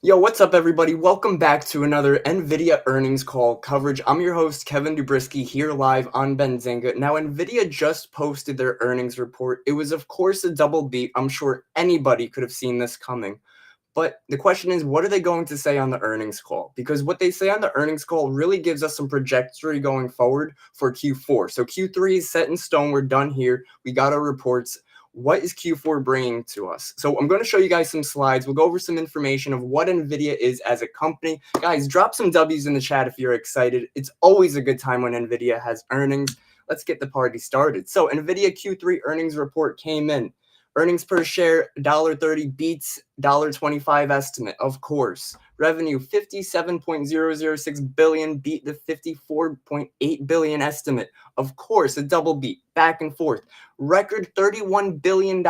Yo, what's up, everybody? Welcome back to another NVIDIA earnings call coverage. I'm your host, Kevin Dubrisky, here live on Benzinga. Now, NVIDIA just posted their earnings report. It was, of course, a double beat. I'm sure anybody could have seen this coming. But the question is, what are they going to say on the earnings call? Because what they say on the earnings call really gives us some trajectory going forward for Q4. So Q3 is set in stone. We're done here. We got our reports. What is Q4 bringing to us? So I'm going to show you guys some slides. We'll go over some information of what NVIDIA is as a company. Guys, drop some W's in the chat if you're excited. It's always a good time when NVIDIA has earnings. Let's get the party started. So NVIDIA Q3 earnings report came in. Earnings per share, $1.30 beats $1.25 estimate, of course. Revenue, $57.006 billion, beat the $54.8 billion estimate. Of course, a double beat, back and forth. Record $31 billion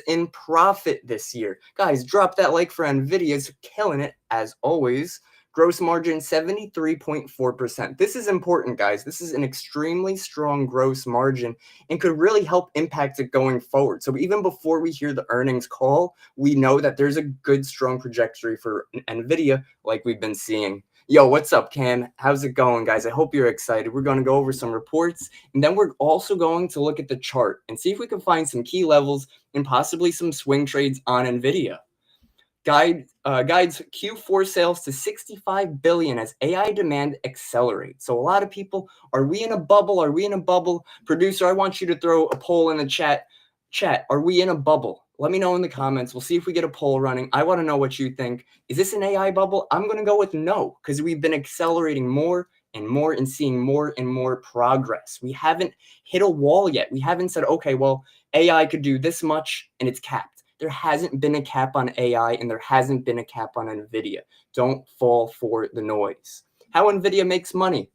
in profit this year. Guys, drop that like for NVIDIA's killing it, as always. Gross margin 73.4%. This is important, guys. This is an extremely strong gross margin and could really help impact it going forward. So even before we hear the earnings call, we know that there's a good, strong trajectory for NVIDIA like we've been seeing. Yo, what's up, Cam? How's it going, guys? I hope you're excited. We're going to go over some reports, and then we're also going to look at the chart and see if we can find some key levels and possibly some swing trades on NVIDIA. Guides Q4 sales to $65 billion as AI demand accelerates. So a lot of people, are we in a bubble? Are we in a bubble? Producer, I want you to throw a poll in the chat. Are we in a bubble? Let me know in the comments. We'll see if we get a poll running. I want to know what you think. Is this an AI bubble? I'm going to go with no, because we've been accelerating more and more and seeing more and more progress. We haven't hit a wall yet. We haven't said, okay, well, AI could do this much and it's capped. There hasn't been a cap on AI and there hasn't been a cap on NVIDIA. Don't fall for the noise. How NVIDIA makes money.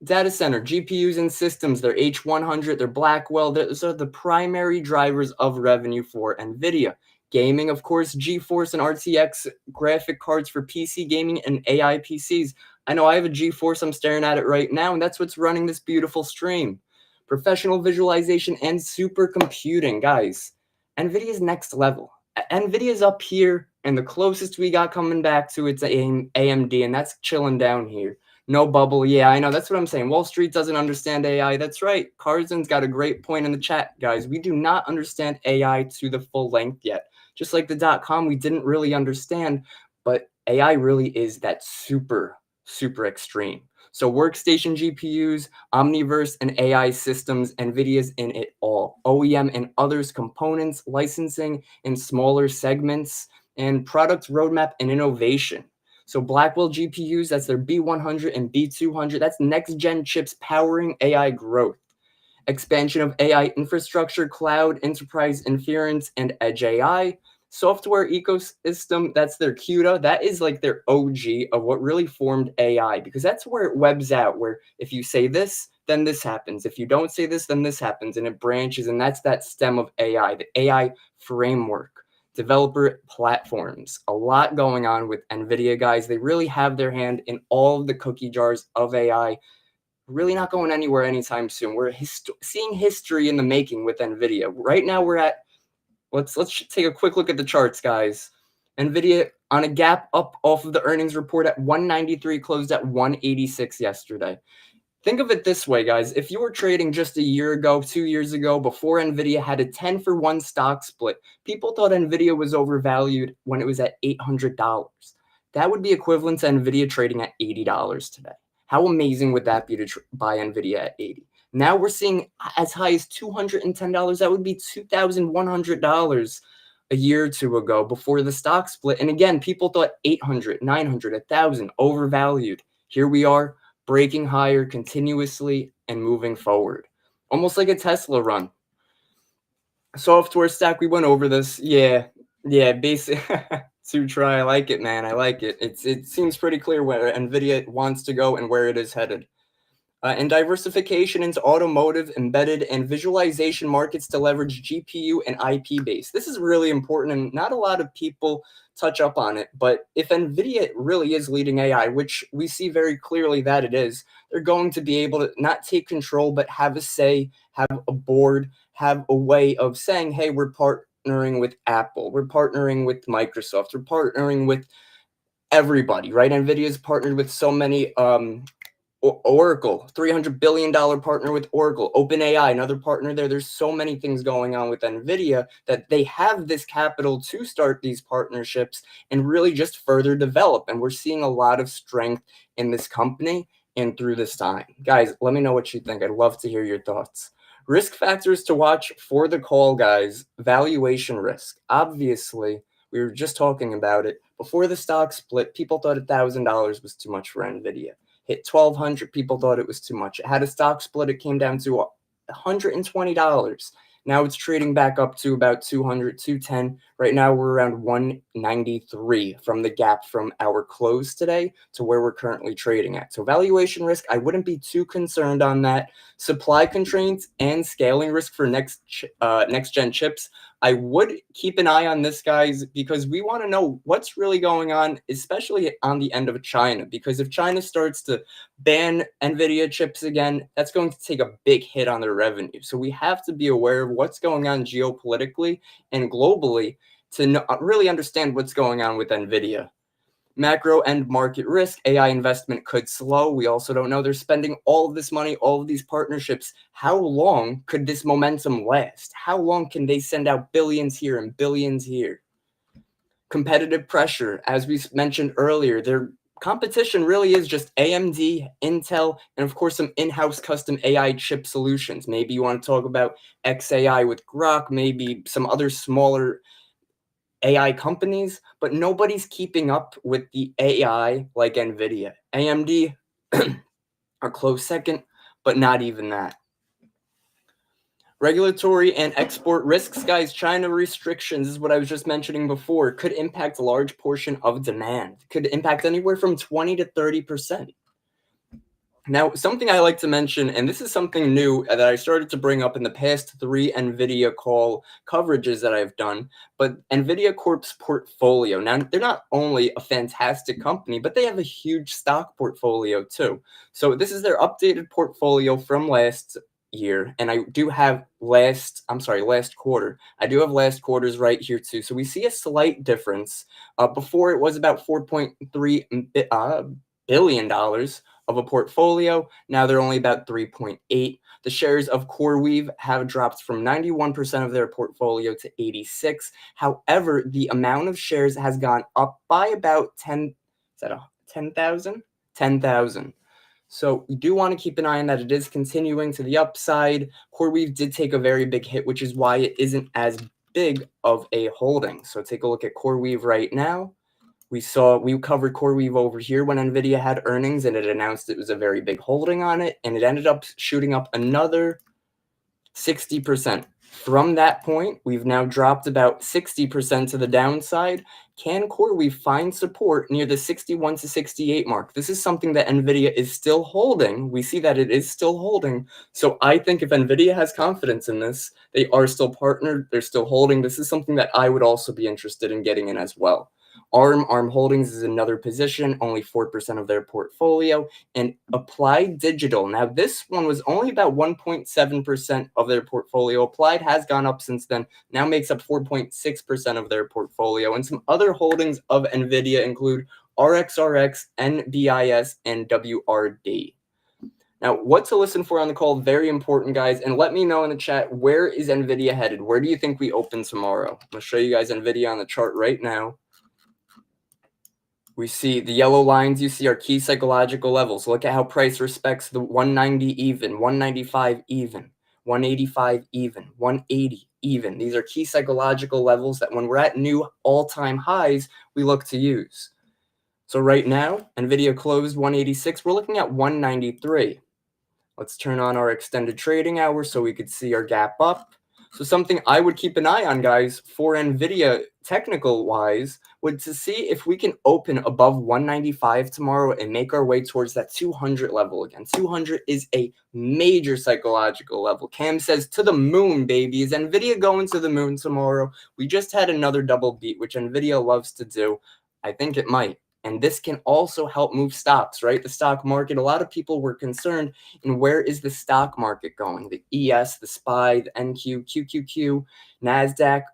Data center, GPUs and systems, their H100, their Blackwell, those are the primary drivers of revenue for NVIDIA. Gaming, of course, GeForce and RTX graphic cards for PC gaming and AI PCs. I know I have a GeForce, I'm staring at it right now, and that's what's running this beautiful stream. Professional visualization and supercomputing, guys. NVIDIA's next level. NVIDIA's up here, and the closest we got coming back to it's AMD, and that's chilling down here. No bubble. Yeah, I know. That's what I'm saying. Wall Street doesn't understand AI. That's right. Carson's got a great point in the chat, guys. We do not understand AI to the full length yet. Just like the .com, we didn't really understand, but AI really is that super, super extreme. So workstation GPUs, Omniverse, and AI systems, NVIDIA's in it all. OEM and others components, licensing in smaller segments, and product roadmap and innovation. So Blackwell GPUs, that's their B100 and B200. That's next-gen chips powering AI growth. Expansion of AI infrastructure, cloud, enterprise inference, and edge AI. Software ecosystem, that's their CUDA. That is like their OG of what really formed AI, because that's where it webs out, where if you say this, then this happens. If you don't say this, then this happens, and it branches, and that's that stem of AI, the AI framework. Developer platforms, a lot going on with NVIDIA, guys. They really have their hand in all of the cookie jars of AI. Really not going anywhere anytime soon. We're seeing history in the making with NVIDIA. Right now we're at, let's take a quick look at the charts, guys. NVIDIA on a gap up off of the earnings report at 193, closed at 186 yesterday. Think of it this way, guys. If you were trading just a year ago, 2 years ago, before NVIDIA had a 10-for-1 stock split, people thought NVIDIA was overvalued when it was at $800. That would be equivalent to NVIDIA trading at $80 today. How amazing would that be to buy NVIDIA at 80? Now we're seeing as high as $210. That would be $2,100 a year or two ago before the stock split. And again, people thought 800, 900, 1,000 overvalued. Here we are, breaking higher continuously and moving forward. Almost like a Tesla run. Software stack, we went over this. Yeah, basic. To try. I like it, man. I like it. It seems pretty clear where NVIDIA wants to go and where it is headed. And diversification into automotive, embedded, and visualization markets to leverage GPU and IP base. This is really important, and not a lot of people touch up on it. But if NVIDIA really is leading AI, which we see very clearly that it is, they're going to be able to not take control, but have a say, have a board, have a way of saying, hey, we're partnering with Apple, we're partnering with Microsoft, we're partnering with everybody, right? Nvidia's partnered with so many Oracle, $300 billion partner with Oracle, OpenAI, another partner there. There's so many things going on with NVIDIA that they have this capital to start these partnerships and really just further develop. And we're seeing a lot of strength in this company and through this time. Guys, let me know what you think. I'd love to hear your thoughts. Risk factors to watch for the call, guys. Valuation risk. Obviously, we were just talking about it. Before the stock split, people thought $1,000 was too much for NVIDIA. Hit 1,200, people thought it was too much. It had a stock split, it came down to $120. Now it's trading back up to about 200, 210. Right now we're around 193 from the gap from our close today to where we're currently trading at. So valuation risk, I wouldn't be too concerned on that. Supply constraints and scaling risk for next gen chips, I would keep an eye on this, guys, because we want to know what's really going on, especially on the end of China. Because if China starts to ban NVIDIA chips again, that's going to take a big hit on their revenue. So we have to be aware of what's going on geopolitically and globally to really understand what's going on with NVIDIA. Macro and market risk, AI investment could slow. We also don't know. They're spending all of this money, all of these partnerships. How long could this momentum last? How long can they send out billions here and billions here? Competitive pressure, as we mentioned earlier, their competition really is just AMD, Intel, and of course some in-house custom AI chip solutions. Maybe you want to talk about XAI with Grok, maybe some other smaller AI companies, but nobody's keeping up with the AI like Nvidia. AMD are close second, but not even that. Regulatory and export risks, guys. China restrictions is what I was just mentioning before, could impact a large portion of demand, could impact anywhere from 20 to 30%. Now, something I like to mention, and this is something new that I started to bring up in the past 3 NVIDIA call coverages that I've done, but NVIDIA Corp's portfolio. Now, they're not only a fantastic company, but they have a huge stock portfolio too. So this is their updated portfolio from last year, and I do have last quarter. I do have last quarters right here too. So we see a slight difference. Before it was about $4.3 billion of a portfolio. Now they're only about 3.8. The shares of CoreWeave have dropped from 91% of their portfolio to 86. However, the amount of shares has gone up by about 10,000? 10,000. So we do want to keep an eye on that. It is continuing to the upside. CoreWeave did take a very big hit, which is why it isn't as big of a holding. So take a look at CoreWeave right now. We covered CoreWeave over here when NVIDIA had earnings, and it announced it was a very big holding on it, and it ended up shooting up another 60%. From that point, we've now dropped about 60% to the downside. Can CoreWeave find support near the 61 to 68 mark? This is something that NVIDIA is still holding. We see that it is still holding. So I think if NVIDIA has confidence in this, they are still partnered, they're still holding. This is something that I would also be interested in getting in as well. ARM Holdings is another position, only 4% of their portfolio. And Applied Digital, now this one was only about 1.7% of their portfolio. Applied has gone up since then, now makes up 4.6% of their portfolio. And some other holdings of NVIDIA include RXRX, NBIS, and WRD. Now, what to listen for on the call, very important, guys. And let me know in the chat, where is NVIDIA headed? Where do you think we open tomorrow? I'm going to show you guys NVIDIA on the chart right now. We see the yellow lines you see are key psychological levels. Look at how price respects the 190 even, 195 even, 185 even, 180 even. These are key psychological levels that when we're at new all-time highs, we look to use. So right now, NVIDIA closed 186. We're looking at 193. Let's turn on our extended trading hours so we could see our gap up. So something I would keep an eye on, guys, for NVIDIA technical-wise, would to see if we can open above 195 tomorrow and make our way towards that 200 level again. 200 is a major psychological level. Cam says, to the moon, baby. Is NVIDIA going to the moon tomorrow? We just had another double beat, which NVIDIA loves to do. I think it might. And this can also help move stocks, right? The stock market, a lot of people were concerned in where is the stock market going? The ES, the SPY, the NQ, QQQ, NASDAQ.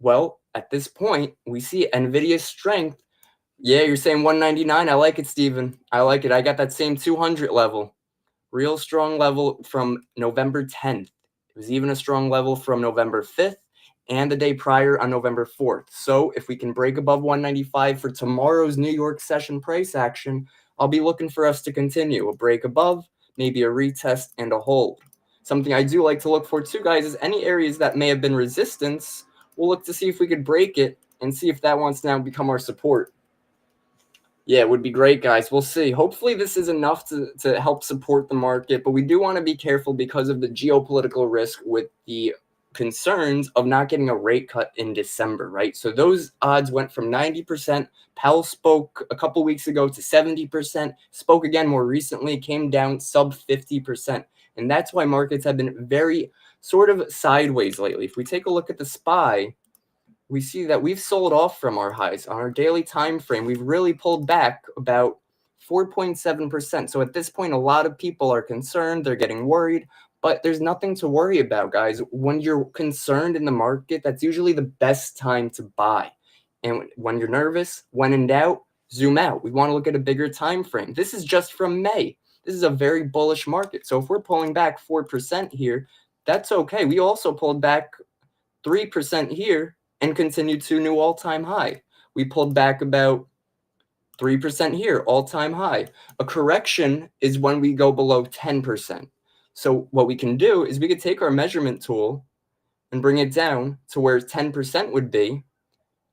Well, at this point, we see NVIDIA's strength Yeah, you're saying 199. I like it, Steven. I like it. I got that same 200 level. Real strong level from November 10th. It was even a strong level from November 5th and the day prior on November 4th. So if we can break above 195 for tomorrow's New York session price action, I'll be looking for us to continue. A break above, maybe a retest and a hold. Something I do like to look for too, guys, is any areas that may have been resistance. We'll look to see if we could break it and see if that wants to now become our support. Yeah, it would be great, guys. We'll see. Hopefully, this is enough to help support the market, but we do want to be careful because of the geopolitical risk with the concerns of not getting a rate cut in December, right? So those odds went from 90%. Powell spoke a couple weeks ago to 70%, spoke again more recently, came down sub 50%. And that's why markets have been very sort of sideways lately. If we take a look at the SPY, we see that we've sold off from our highs on our daily time frame. We've really pulled back about 4.7%. So at this point, a lot of people are concerned. They're getting worried, but there's nothing to worry about, guys. When you're concerned in the market, that's usually the best time to buy. And when you're nervous, when in doubt, zoom out. We want to look at a bigger time frame. This is just from May. This is a very bullish market. So if we're pulling back 4% here, that's okay. We also pulled back 3% here and continued to new all-time high. We pulled back about 3% here, all-time high. A correction is when we go below 10%. So what we can do is we could take our measurement tool and bring it down to where 10% would be.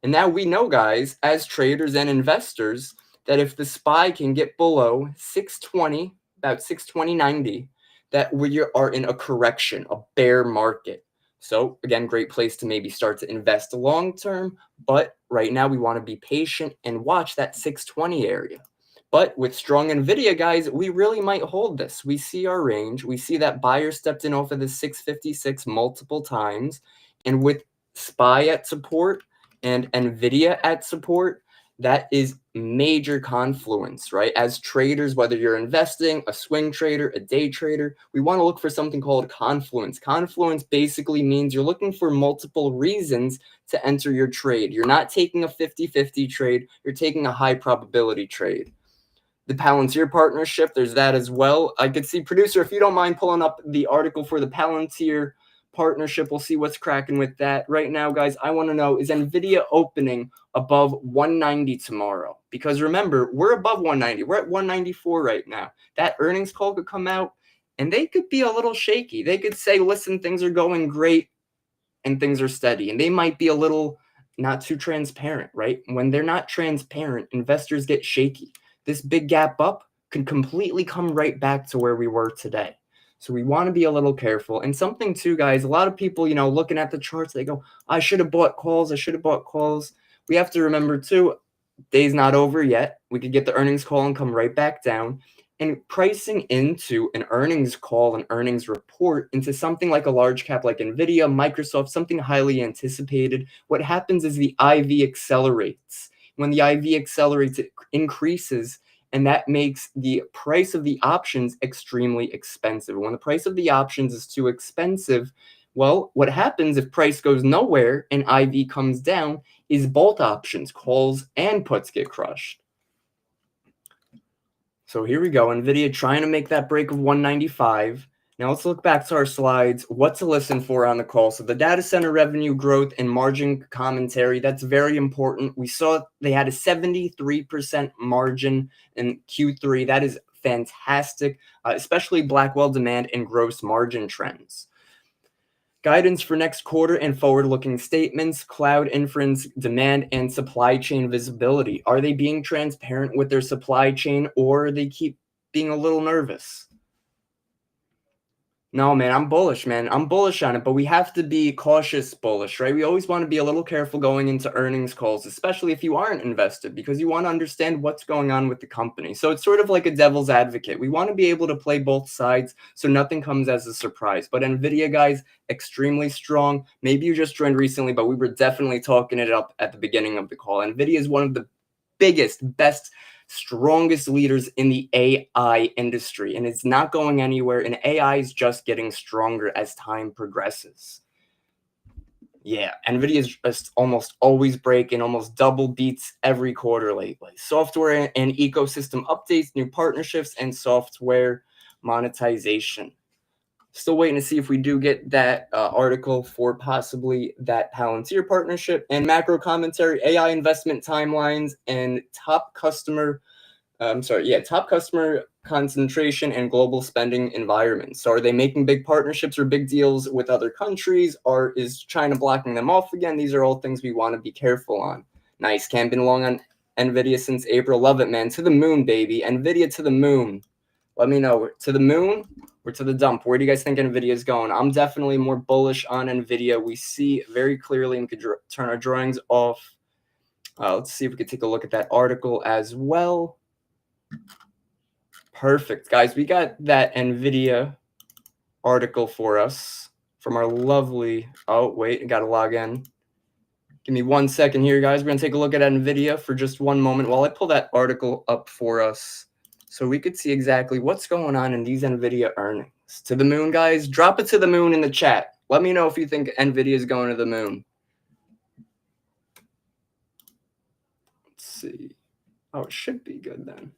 And now we know, guys, as traders and investors, that if the SPY can get below 620, about 620.90, that we are in a correction, a bear market. So again, great place to maybe start to invest long term, but right now we want to be patient and watch that 620 area. But with strong Nvidia, guys, we really might hold this. We see our range. We see that buyer stepped in off of the 656 multiple times. And with SPY at support and Nvidia at support, that is major confluence, right? As traders, whether you're investing, a swing trader, a day trader, we want to look for something called confluence. Confluence basically means you're looking for multiple reasons to enter your trade. You're not taking a 50-50 trade, you're taking a high probability trade. The Palantir partnership, there's that as well. I could see, producer, if you don't mind pulling up the article for the Palantir partnership, we'll see what's cracking with that. Right now, guys, I want to know, is Nvidia opening above 190 tomorrow? Because remember, we're above 190. We're at 194 right now. That earnings call could come out and they could be a little shaky. They could say, listen, things are going great and things are steady. And they might be a little not too transparent, right? When they're not transparent, investors get shaky. This big gap up could completely come right back to where we were today. So we want to be a little careful. And something too, guys, a lot of people, looking at the charts, they go, I should have bought calls. I should have bought calls. We have to remember too, day's not over yet. We could get the earnings call and come right back down. And pricing into an earnings call, an earnings report, into something like a large cap like Nvidia, Microsoft, something highly anticipated, what happens is the IV accelerates. When the IV accelerates, it increases, and that makes the price of the options extremely expensive. When the price of the options is too expensive, well, what happens if price goes nowhere and IV comes down is both options, calls and puts, get crushed. So here we go, Nvidia trying to make that break of 195. Now let's look back to our slides. What to listen for on the call. So the data center revenue growth and margin commentary, that's very important. We saw they had a 73% margin in Q3. That is fantastic, especially Blackwell demand and gross margin trends. Guidance for next quarter and forward-looking statements, cloud inference demand, and supply chain visibility. Are they being transparent with their supply chain, or they keep being a little nervous? No, man, I'm bullish, man. I'm bullish on it, but we have to be cautious bullish, right? We always want to be a little careful going into earnings calls, especially if you aren't invested, because you want to understand what's going on with the company. So it's sort of like a devil's advocate. We want to be able to play both sides so nothing comes as a surprise. But Nvidia, guys, extremely strong. Maybe you just joined recently, but we were definitely talking it up at the beginning of the call. Nvidia is one of the biggest, best, strongest leaders in the AI industry, and it's not going anywhere, and AI is just getting stronger as time progresses. Yeah, Nvidia is just almost always breaking, almost double beats every quarter lately. Software and ecosystem updates, new partnerships, and software monetization. Still waiting to see if we do get that article for possibly that Palantir partnership and macro commentary, AI investment timelines, and top customer concentration and global spending environments. So are they making big partnerships or big deals with other countries, or is China blocking them off again? These are all things we want to be careful on. Nice. Cam, been long on Nvidia since April. Love it, man. To the moon, baby. Nvidia to the moon. Let me know. To the moon or to the dump? Where do you guys think Nvidia is going? I'm definitely more bullish on Nvidia. We see very clearly, and we could turn our drawings off. Let's see if we could take a look at that article as well. Perfect, guys. We got that Nvidia article for us from our lovely. Oh, wait, I got to log in. Give me 1 second here, guys. We're going to take a look at Nvidia for just one moment while I pull that article up for us so we could see exactly what's going on in these Nvidia earnings. To the moon, guys. Drop it to the moon in the chat. Let me know if you think Nvidia is going to the moon. Let's see. Oh, it should be good then.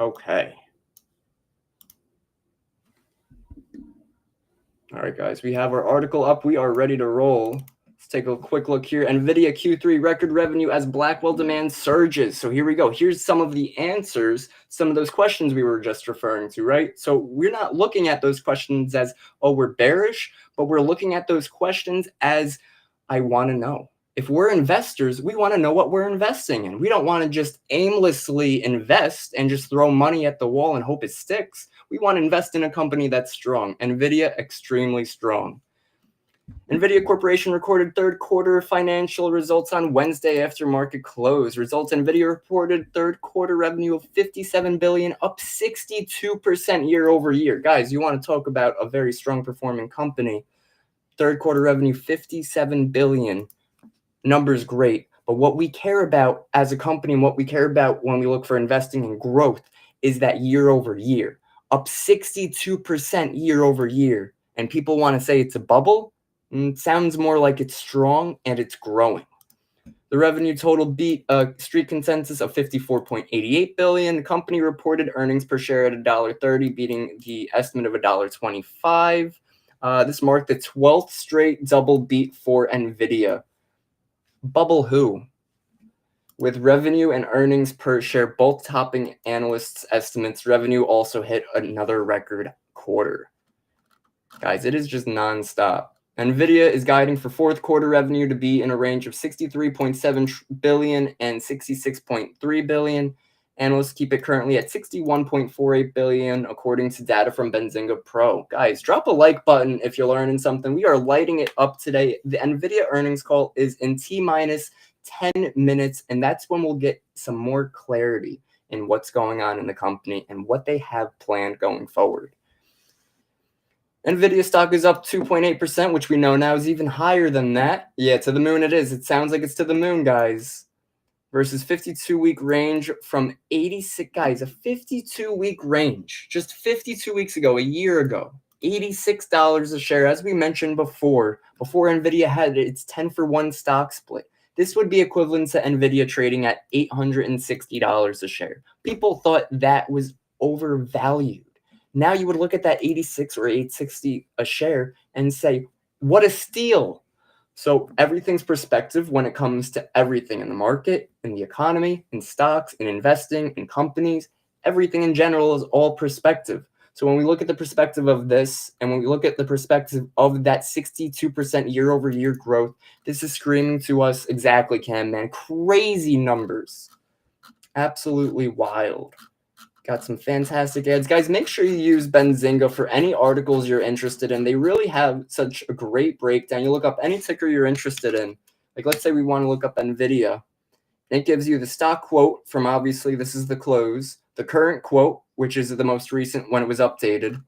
Okay. All right, guys, we have our article up. We are ready to roll. Let's take a quick look here. Nvidia Q3 record revenue as Blackwell demand surges. So here we go. Here's some of the answers, some of those questions we were just referring to, right? So we're not looking at those questions as, oh, we're bearish, but we're looking at those questions as, I want to know. If we're investors, we want to know what we're investing in. We don't want to just aimlessly invest and just throw money at the wall and hope it sticks. We want to invest in a company that's strong. Nvidia, extremely strong. Nvidia Corporation recorded third quarter financial results on Wednesday after market close. Results: Nvidia reported third quarter revenue of $57 billion, up 62% year over year. Guys, you want to talk about a very strong performing company. Third quarter revenue, $57 billion. Numbers great, but what we care about as a company and what we care about when we look for investing in growth is that year over year, up 62% year over year. And people want to say it's a bubble. It sounds more like it's strong and it's growing. The revenue total beat street consensus of $54.88 billion. The company reported earnings per share at $1.30, beating the estimate of $1.25. This marked the 12th straight double beat for Nvidia. Bubble who? With revenue and earnings per share both topping analysts' estimates, revenue also hit another record quarter. Guys, it is just nonstop. Nvidia is guiding for fourth quarter revenue to be in a range of $63.7 billion and $66.3 billion. Analysts keep it currently at $61.48 billion, according to data from Benzinga Pro. Guys, drop a like button if you're learning something. We are lighting it up today. The Nvidia earnings call is in T-minus 10 minutes, and that's when we'll get some more clarity in what's going on in the company and what they have planned going forward. Nvidia stock is up 2.8%, which we know now is even higher than that. Yeah, to the moon it is. It sounds like it's to the moon, guys. Versus 52-week range from 86, guys, a 52-week range. Just 52 weeks ago, a year ago, $86 a share. As we mentioned before Nvidia had its 10-for-1 stock split. This would be equivalent to Nvidia trading at $860 a share. People thought that was overvalued. Now you would look at that 86 or 860 a share and say, what a steal. So everything's perspective when it comes to everything in the market, in the economy, in stocks, in investing, in companies. Everything in general is all perspective. So when we look at the perspective of this, and when we look at the perspective of that 62% year over year growth, this is screaming to us exactly, Cam, man. Crazy numbers. Absolutely wild. Got some fantastic ads. Guys, make sure you use Benzinga for any articles you're interested in. They really have such a great breakdown. You look up any ticker you're interested in. Like, let's say we want to look up Nvidia. And it gives you the stock quote from, obviously, this is the close, the current quote, which is the most recent when it was updated.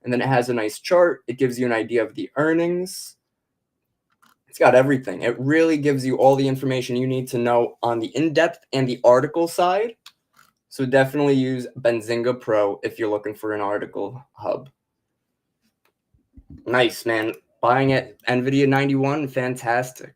And then it has a nice chart. It gives you an idea of the earnings. It's got everything. It really gives you all the information you need to know on the in-depth and the article side. So definitely use Benzinga Pro if you're looking for an article hub. Nice, man. Buying at Nvidia 91, fantastic.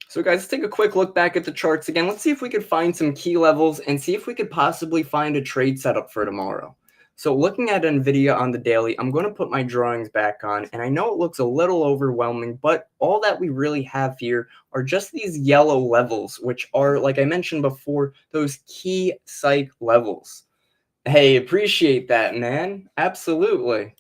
So guys, let's take a quick look back at the charts again. Let's see if we could find some key levels and see if we could possibly find a trade setup for tomorrow. So looking at Nvidia on the daily, I'm going to put my drawings back on, and I know it looks a little overwhelming, but all that we really have here are just these yellow levels, which are, like I mentioned before, those key psych levels. Hey, appreciate that, man. Absolutely.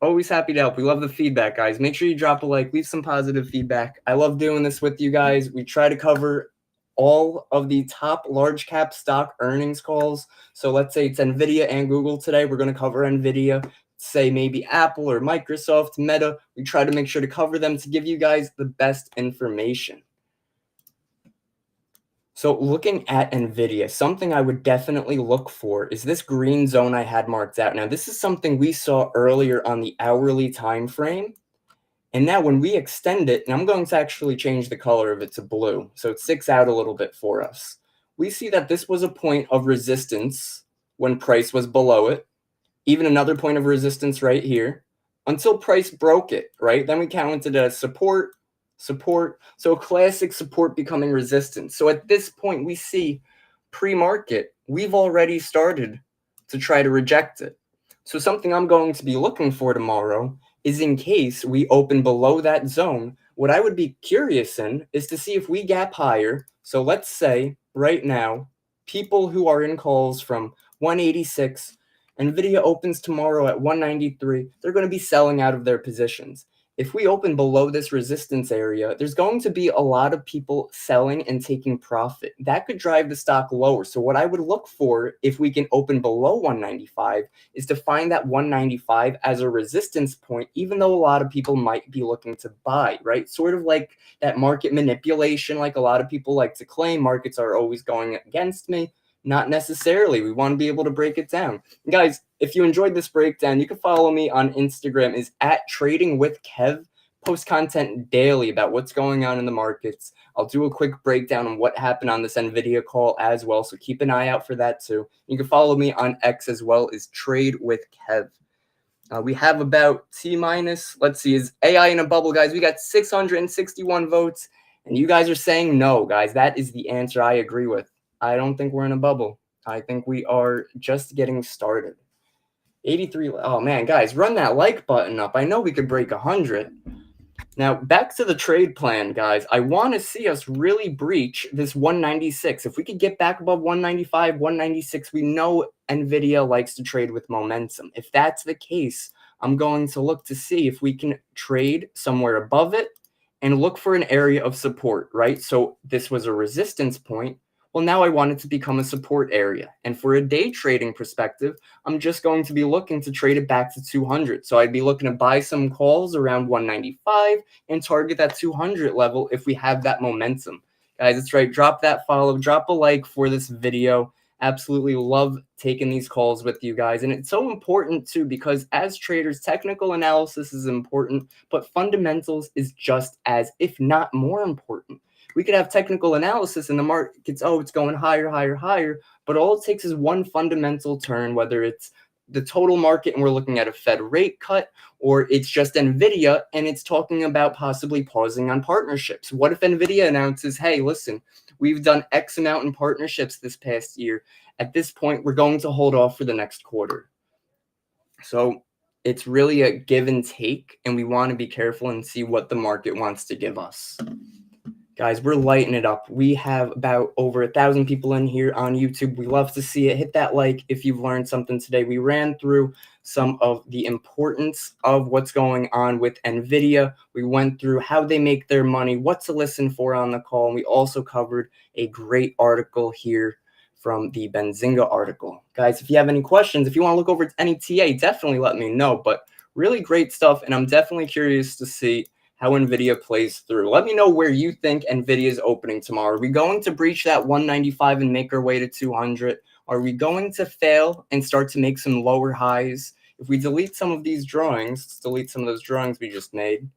Always happy to help. We love the feedback, guys. Make sure you drop a like, leave some positive feedback. I love doing this with you guys. We try to cover all of the top large cap stock earnings calls. So let's say it's Nvidia and Google today. We're going to cover Nvidia. Say maybe Apple or Microsoft, Meta. We try to make sure to cover them to give you guys the best information. So looking at Nvidia, something I would definitely look for is this green zone I had marked out. Now, this is something we saw earlier on the hourly time frame. And now when we extend it, and I'm going to actually change the color of it to blue, so it sticks out a little bit for us. We see that this was a point of resistance when price was below it, even another point of resistance right here, until price broke it, right? Then we counted it as support, support. So classic support becoming resistance. So at this point, we see pre-market, we've already started to try to reject it. So something I'm going to be looking for tomorrow is in case we open below that zone, what I would be curious in is to see if we gap higher. So let's say right now, people who are in calls from 186, Nvidia opens tomorrow at 193, they're going to be selling out of their positions. If we open below this resistance area, there's going to be a lot of people selling and taking profit. That could drive the stock lower. So what I would look for if we can open below 195 is to find that 195 as a resistance point, even though a lot of people might be looking to buy, right? Sort of like that market manipulation, like a lot of people like to claim markets are always going against me. Not necessarily. We want to be able to break it down. And guys, if you enjoyed this breakdown, you can follow me on Instagram is at Trading with Kev. Post content daily about what's going on in the markets. I'll do a quick breakdown on what happened on this Nvidia call as well, so keep an eye out for that too. You can follow me on X as well as Trade with Kev. We have about T minus. Let's see, is AI in a bubble, guys? We got 661 votes, and you guys are saying no, guys. That is the answer I agree with. I don't think we're in a bubble. I think we are just getting started. 83. Oh man, guys, run that like button up. I know we could break 100. Now, back to the trade plan, guys. I want to see us really breach this 196. If we could get back above 195, 196, we know Nvidia likes to trade with momentum. If that's the case, I'm going to look to see if we can trade somewhere above it and look for an area of support, right? So this was a resistance point. Well, now I want it to become a support area. And for a day trading perspective, I'm just going to be looking to trade it back to 200. So I'd be looking to buy some calls around 195 and target that 200 level if we have that momentum. Guys, that's right. Drop that follow, drop a like for this video. Absolutely love taking these calls with you guys. And it's so important too, because as traders, technical analysis is important, but fundamentals is just as, if not more important. We could have technical analysis and the markets, oh, it's going higher, higher, higher. But all it takes is one fundamental turn, whether it's the total market and we're looking at a Fed rate cut, or it's just Nvidia and it's talking about possibly pausing on partnerships. What if Nvidia announces, hey, listen, we've done X amount in partnerships this past year. At this point, we're going to hold off for the next quarter. So it's really a give and take, and we want to be careful and see what the market wants to give us. Guys, we're lighting it up. We have about over 1,000 people in here on YouTube. We love to see it. Hit that like if you've learned something today. We ran through some of the importance of what's going on with Nvidia. We went through how they make their money, what to listen for on the call. And we also covered a great article here from the Benzinga article. Guys, if you have any questions, if you want to look over any TA, definitely let me know. But really great stuff, and I'm definitely curious to see how Nvidia plays through. Let me know where you think Nvidia is opening tomorrow. Are we going to breach that 195 and make our way to 200? Are we going to fail and start to make some lower highs? If we delete some of these drawings, let's delete some of those drawings we just made.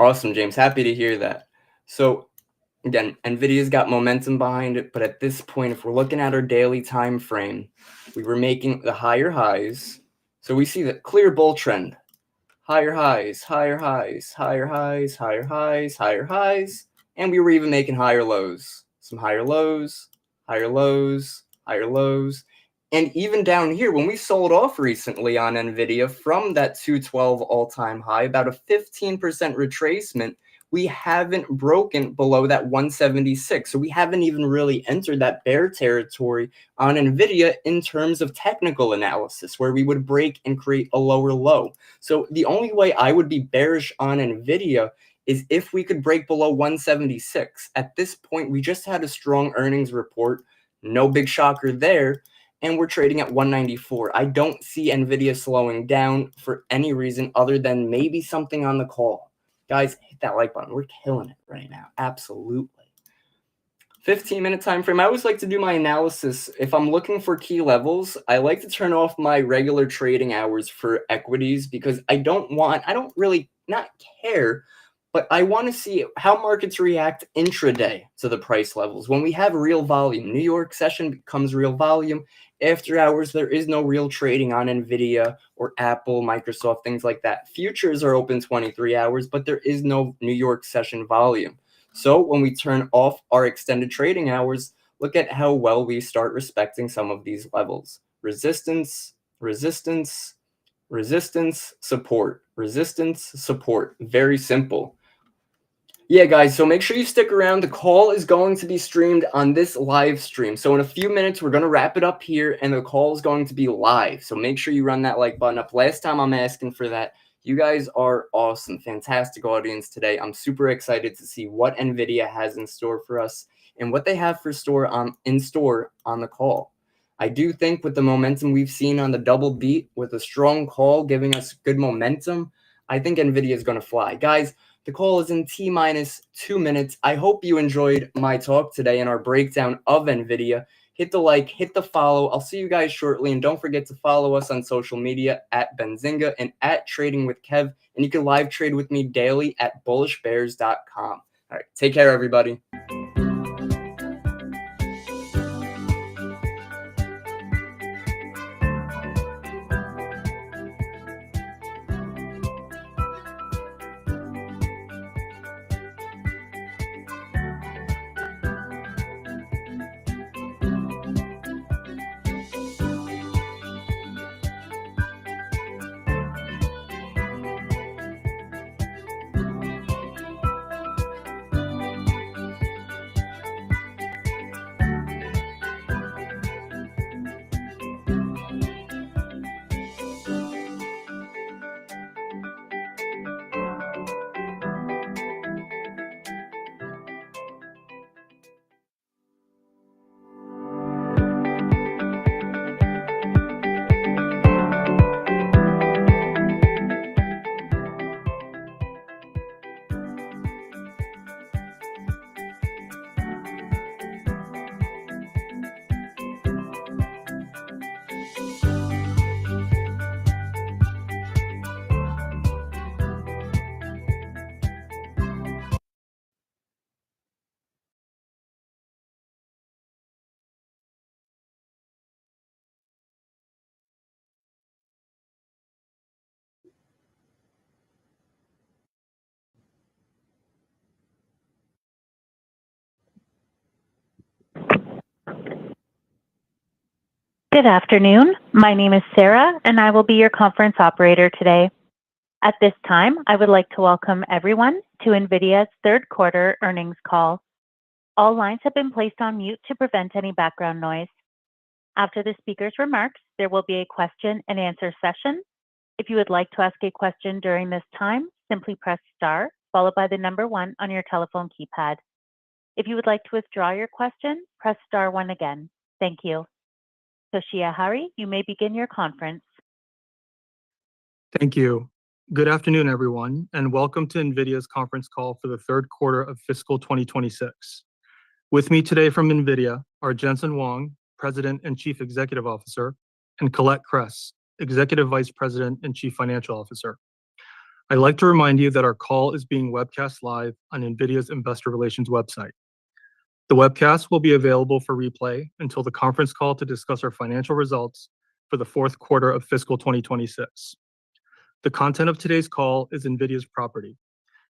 Awesome, James. Happy to hear that. So Again, Nvidia's got momentum behind it, but at this point, if we're looking at our daily time frame, we were making the higher highs. So we see the clear bull trend. Higher highs, higher highs, higher highs, higher highs, higher highs, and we were even making higher lows. Some higher lows, higher lows, higher lows. And even down here, when we sold off recently on Nvidia from that 212 all-time high, about a 15% retracement, we haven't broken below that 176. So we haven't even really entered that bear territory on Nvidia in terms of technical analysis, where we would break and create a lower low. So the only way I would be bearish on Nvidia is if we could break below 176. At this point, we just had a strong earnings report. No big shocker there. And we're trading at 194. I don't see Nvidia slowing down for any reason other than maybe something on the call. Guys, hit that like button. We're killing it right now. Absolutely. 15-minute time frame. I always like to do my analysis. If I'm looking for key levels, I like to turn off my regular trading hours for equities because I don't really not care, but I want to see how markets react intraday to the price levels. When we have real volume, New York session becomes real volume. After hours, there is no real trading on Nvidia or Apple, Microsoft, things like that. Futures are open 23 hours, but there is no New York session volume. So when we turn off our extended trading hours, look at how well we start respecting some of these levels. Resistance, resistance, resistance, support, resistance, support. Very simple. Yeah, guys, so make sure you stick around. The call is going to be streamed on this live stream. So in a few minutes, we're going to wrap it up here, and the call is going to be live. So make sure you run that like button up. Last time I'm asking for that. You guys are awesome. Fantastic audience today. I'm super excited to see what NVIDIA has in store for us and what they have in store on the call. I do think with the momentum we've seen on the double beat, with a strong call giving us good momentum, I think NVIDIA is going to fly. Guys, the call is in T-minus 2 minutes. I hope you enjoyed my talk today and our breakdown of NVIDIA. Hit the like, hit the follow. I'll see you guys shortly. And don't forget to follow us on social media at Benzinga and at Trading with Kev. And you can live trade with me daily at bullishbears.com. All right, take care, everybody. Good afternoon. My name is Sarah, and I will be your conference operator today. At this time, I would like to welcome everyone to NVIDIA's third quarter earnings call. All lines have been placed on mute to prevent any background noise. After the speaker's remarks, there will be a question and answer session. If you would like to ask a question during this time, simply press star, followed by the number 1 on your telephone keypad. If you would like to withdraw your question, press star 1 again. Thank you. Toshiya Hari, you may begin your conference. Thank you. Good afternoon, everyone, and welcome to NVIDIA's conference call for the third quarter of fiscal 2026. With me today from NVIDIA are Jensen Huang, President and Chief Executive Officer, and Colette Kress, Executive Vice President and Chief Financial Officer. I'd like to remind you that our call is being webcast live on NVIDIA's Investor Relations website. The webcast will be available for replay until the conference call to discuss our financial results for the fourth quarter of fiscal 2026. The content of today's call is NVIDIA's property.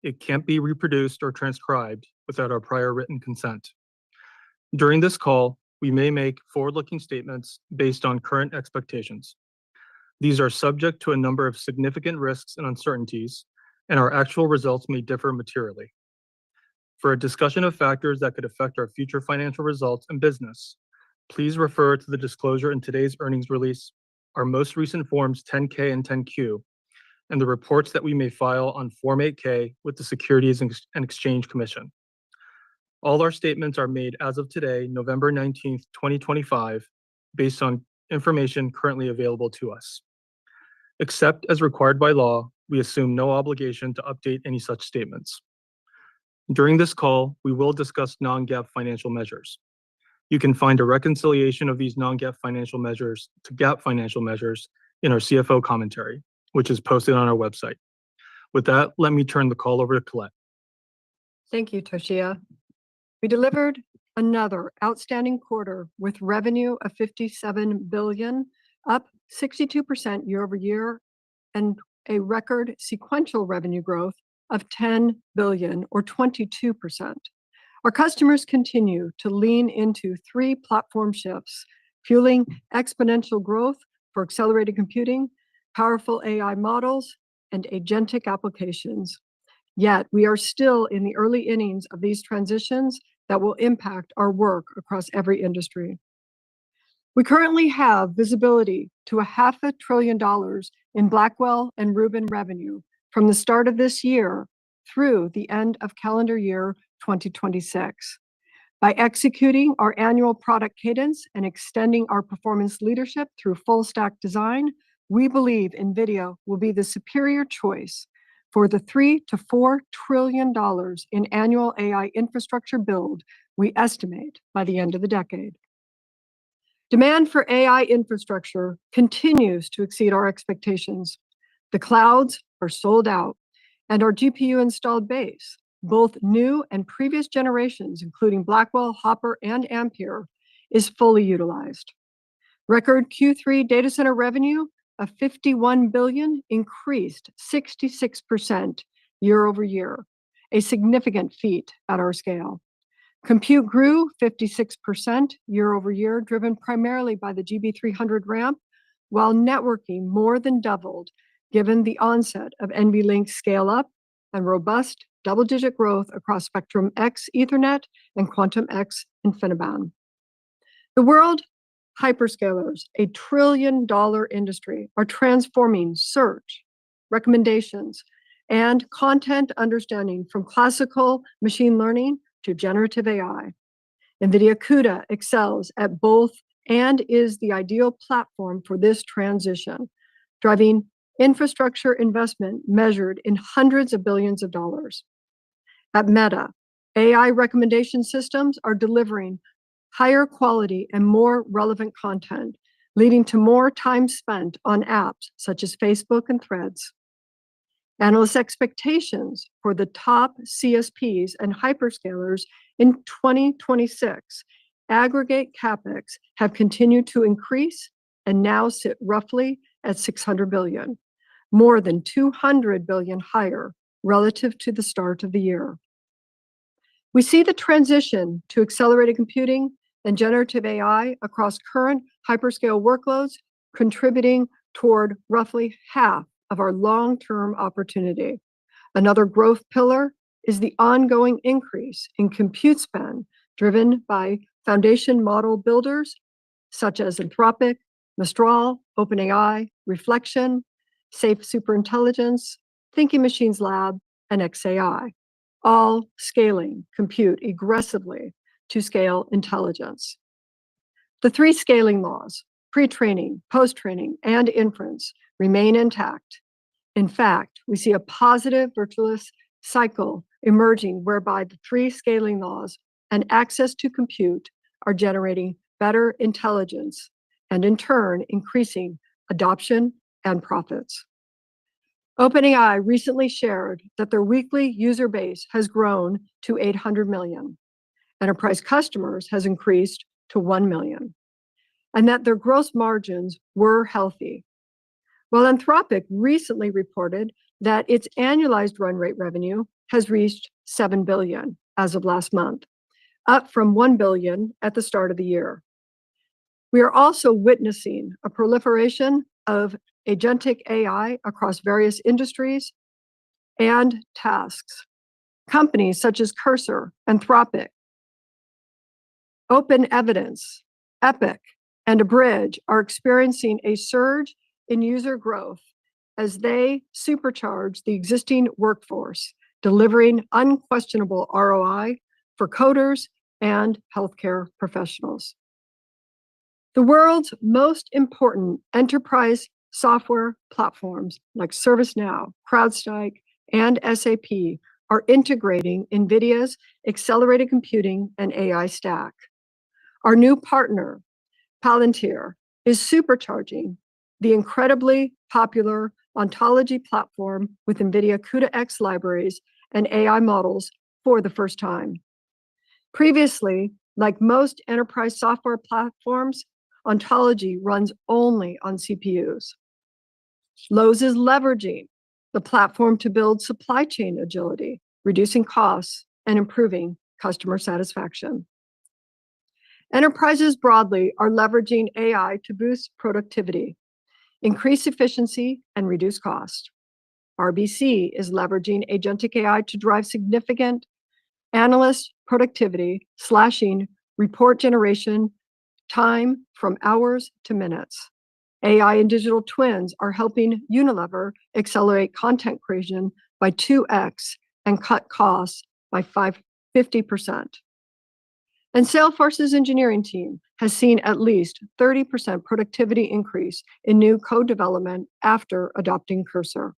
It can't be reproduced or transcribed without our prior written consent. During this call, we may make forward-looking statements based on current expectations. These are subject to a number of significant risks and uncertainties, and our actual results may differ materially. For a discussion of factors that could affect our future financial results and business, please refer to the disclosure in today's earnings release, our most recent Forms 10-K and 10-Q, and the reports that we may file on Form 8-K with the Securities and Exchange Commission. All our statements are made as of today, November 19th, 2025, based on information currently available to us. Except as required by law, we assume no obligation to update any such statements. During this call, we will discuss non-GAAP financial measures. You can find a reconciliation of these non-GAAP financial measures to GAAP financial measures in our CFO commentary, which is posted on our website. With that, let me turn the call over to Colette. Thank you, Toshiya. We delivered another outstanding quarter with revenue of $57 billion, up 62% year over year, and a record sequential revenue growth of $10 billion, or 22%. Our customers continue to lean into three platform shifts, fueling exponential growth for accelerated computing, powerful AI models, and agentic applications. Yet, we are still in the early innings of these transitions that will impact our work across every industry. We currently have visibility to $500 billion in Blackwell and Rubin revenue from the start of this year through the end of calendar year 2026. By executing our annual product cadence and extending our performance leadership through full-stack design, we believe NVIDIA will be the superior choice for the $3 to $4 trillion in annual AI infrastructure build we estimate by the end of the decade. Demand for AI infrastructure continues to exceed our expectations. The clouds are sold out, and our GPU installed base, both new and previous generations, including Blackwell, Hopper, and Ampere, is fully utilized. Record Q3 data center revenue of $51 billion increased 66% year over year, a significant feat at our scale. Compute grew 56% year over year, driven primarily by the GB300 ramp, while networking more than doubled, given the onset of NVLink scale-up and robust double-digit growth across Spectrum X Ethernet and Quantum X InfiniBand. The world hyperscalers, a $1 trillion industry, are transforming search, recommendations, and content understanding from classical machine learning to generative AI. NVIDIA CUDA excels at both and is the ideal platform for this transition, driving infrastructure investment measured in hundreds of billions of dollars. At Meta, AI recommendation systems are delivering higher quality and more relevant content, leading to more time spent on apps such as Facebook and Threads. Analyst expectations for the top CSPs and hyperscalers in 2026 aggregate CapEx have continued to increase and now sit roughly at $600 billion, more than $200 billion higher relative to the start of the year. We see the transition to accelerated computing and generative AI across current hyperscale workloads contributing toward roughly half of our long-term opportunity. Another growth pillar is the ongoing increase in compute spend driven by foundation model builders such as Anthropic, Mistral, OpenAI, Reflection, Safe Superintelligence, Thinking Machines Lab, and xAI, all scaling compute aggressively to scale intelligence. The three scaling laws, pre-training, post-training, and inference, remain intact. In fact, we see a positive virtuous cycle emerging whereby the three scaling laws and access to compute are generating better intelligence and in turn increasing adoption and profits. OpenAI recently shared that their weekly user base has grown to 800 million. enterprise customers has increased to 1 million, and that their gross margins were healthy. Well, Anthropic recently reported that its annualized run rate revenue has reached $7 billion as of last month, up from $1 billion at the start of the year. We are also witnessing a proliferation of agentic AI across various industries and tasks. Companies such as Cursor, Anthropic, Open Evidence, Epic, and Abridge are experiencing a surge in user growth as they supercharge the existing workforce, delivering unquestionable ROI for coders and healthcare professionals. The world's most important enterprise software platforms like ServiceNow, CrowdStrike, and SAP are integrating NVIDIA's accelerated computing and AI stack. Our new partner, Palantir, is supercharging the incredibly popular ontology platform with NVIDIA CUDA-X libraries and AI models for the first time. Previously, like most enterprise software platforms, ontology runs only on CPUs. Lowe's is leveraging the platform to build supply chain agility, reducing costs and improving customer satisfaction. Enterprises broadly are leveraging AI to boost productivity, increase efficiency, and reduce cost. RBC is leveraging agentic AI to drive significant analyst productivity, slashing report generation time from hours to minutes. AI and digital twins are helping Unilever accelerate content creation by 2x and cut costs by 50%. And Salesforce's engineering team has seen at least 30% productivity increase in new code development after adopting Cursor.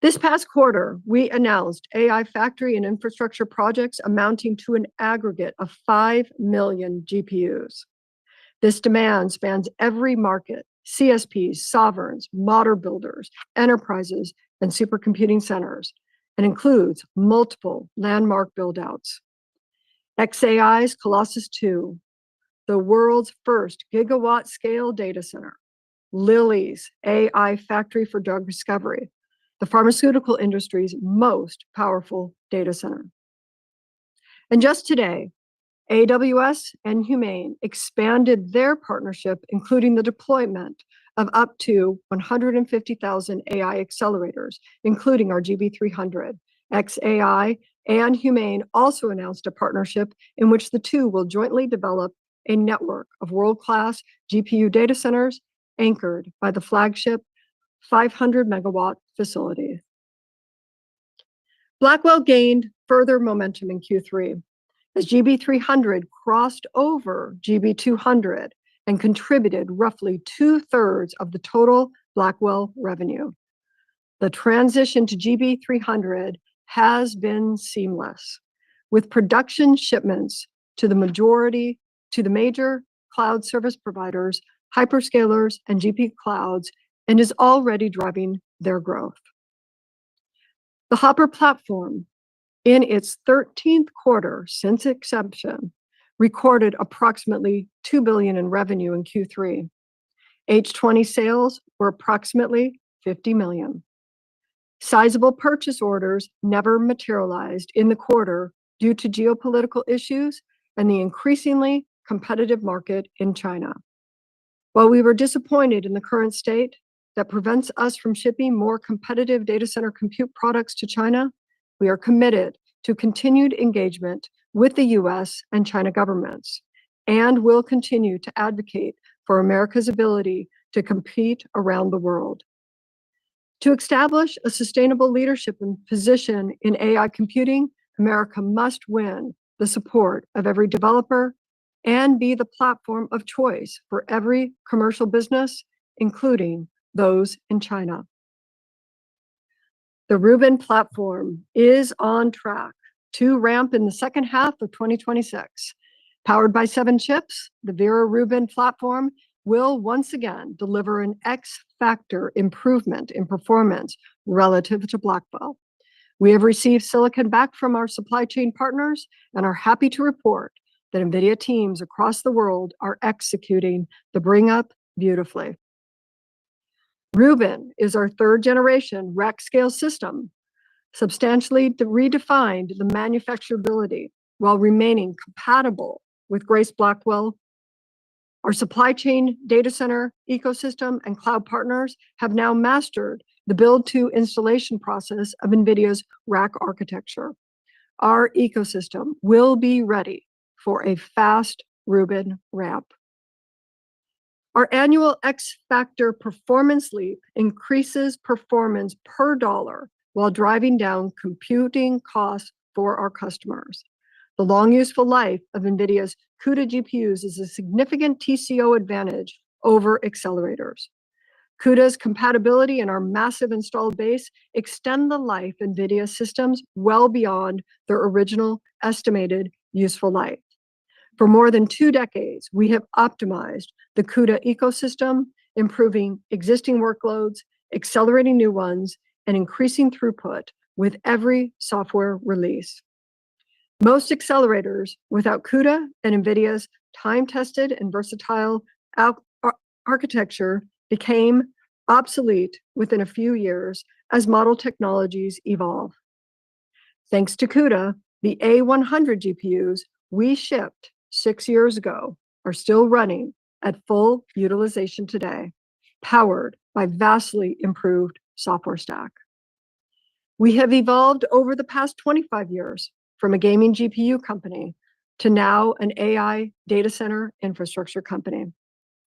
This past quarter, we announced AI factory and infrastructure projects amounting to an aggregate of 5 million GPUs. This demand spans every market: CSPs, sovereigns, model builders, enterprises, and supercomputing centers, and includes multiple landmark buildouts. xAI's Colossus II, the world's first gigawatt-scale data center. Lilly's AI factory for drug discovery, the pharmaceutical industry's most powerful data center. And just today, AWS and Humane expanded their partnership, including the deployment of up to 150,000 AI accelerators, including our GB300. xAI and Humane also announced a partnership in which the two will jointly develop a network of world-class GPU data centers anchored by the flagship 500-megawatt facility. Blackwell gained further momentum in Q3 as GB300 crossed over GB200 and contributed roughly 2/3 of the total Blackwell revenue. The transition to GB300 has been seamless, with production shipments to the major cloud service providers, hyperscalers, and GPU clouds, and is already driving their growth. The Hopper platform, in its 13th quarter since inception, recorded approximately $2 billion in revenue in Q3. H20 sales were approximately $50 million. Sizable purchase orders never materialized in the quarter due to geopolitical issues and the increasingly competitive market in China. While we were disappointed in the current state that prevents us from shipping more competitive data center compute products to China, we are committed to continued engagement with the US and China governments, and will continue to advocate for America's ability to compete around the world. To establish a sustainable leadership position in AI computing, America must win the support of every developer and be the platform of choice for every commercial business, including those in China. The Rubin platform is on track to ramp in the second half of 2026. Powered by 7 chips, the Vera Rubin platform will once again deliver an X-factor improvement in performance relative to Blackwell, We have received silicon back from our supply chain partners and are happy to report that NVIDIA teams across the world are executing the bring up beautifully. Rubin is our third generation rack scale system, substantially redefined the manufacturability while remaining compatible with Grace Blackwell. Our supply chain, data center, ecosystem, and cloud partners have now mastered the build to installation process of NVIDIA's rack architecture. Our ecosystem will be ready for a fast Rubin ramp. Our annual X Factor performance leap increases performance per dollar while driving down computing costs for our customers. The long useful life of NVIDIA's CUDA GPUs is a significant TCO advantage over accelerators. CUDA's compatibility and our massive installed base extend the life of NVIDIA systems well beyond their original estimated useful life. For more than 2 decades, we have optimized the CUDA ecosystem, improving existing workloads, accelerating new ones, and increasing throughput with every software release. Most accelerators without CUDA and NVIDIA's time-tested and versatile architecture became obsolete within a few years as model technologies evolve. Thanks to CUDA, the A100 GPUs we shipped 6 years ago are still running at full utilization today, powered by vastly improved software stack. We have evolved over the past 25 years from a gaming GPU company to now an AI data center infrastructure company.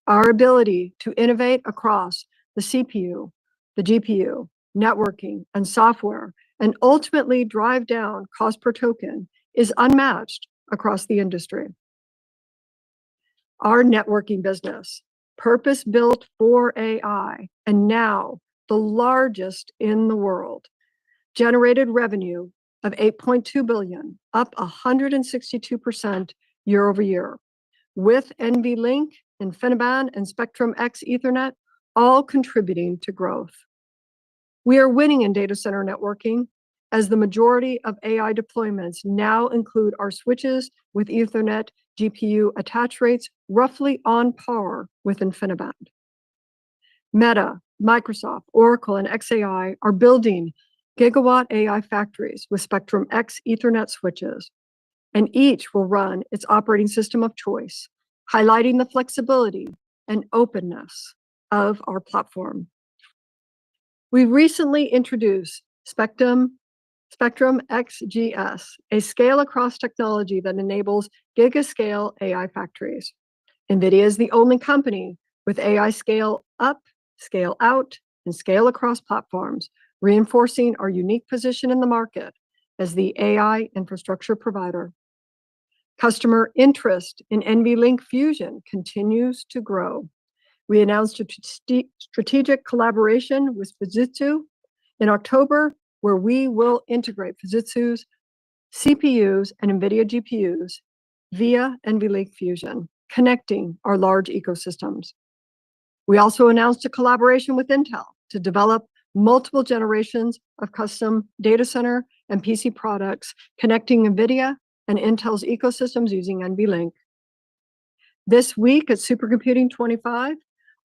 Our ability to innovate across the CPU, the GPU, networking, and software, and ultimately drive down cost per token is unmatched across the industry. Our networking business, purpose-built for AI, and now the largest in the world, generated revenue of $8.2 billion, up 162% year over year, with NVLink, InfiniBand, and Spectrum-X Ethernet all contributing to growth. We are winning in data center networking as the majority of AI deployments now include our switches with Ethernet GPU attach rates roughly on par with InfiniBand. Meta, Microsoft, Oracle, and xAI are building gigawatt AI factories with Spectrum-X Ethernet switches, and each will run its operating system of choice, highlighting the flexibility and openness of our platform. We recently introduced Spectrum XGS, a scale-across technology that enables gigascale AI factories. NVIDIA is the only company with AI scale-up, scale-out, and scale-across platforms, reinforcing our unique position in the market as the AI infrastructure provider. Customer interest in NVLink Fusion continues to grow. We announced a strategic collaboration with Fujitsu in October, where we will integrate Fujitsu's CPUs and NVIDIA GPUs via NVLink Fusion, connecting our large ecosystems. We also announced a collaboration with Intel to develop multiple generations of custom data center and PC products, connecting NVIDIA and Intel's ecosystems using NVLink. This week at Supercomputing 25,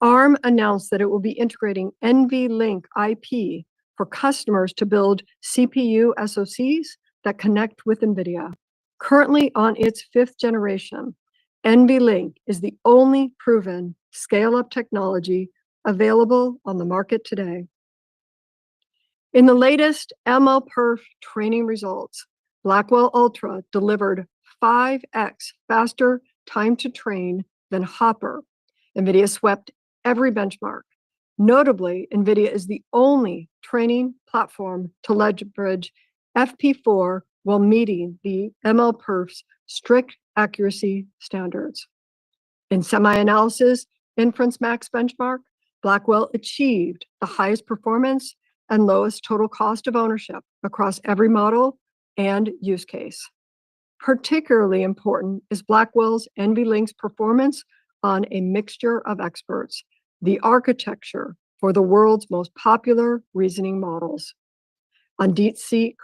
ARM announced that it will be integrating NVLink IP for customers to build CPU SoCs that connect with NVIDIA. Currently on its 5th generation, NVLink is the only proven scale-up technology available on the market today. In the latest MLPerf training results, Blackwell Ultra delivered 5x faster time to train than Hopper. NVIDIA swept every benchmark. Notably, NVIDIA is the only training platform to leverage FP4 while meeting the MLPerf's strict accuracy standards. In semi-analysis inference max benchmark, Blackwell achieved the highest performance and lowest total cost of ownership across every model and use case. Particularly important is Blackwell's NVLink's performance on a mixture of experts, the architecture for the world's most popular reasoning models. On DeepSeek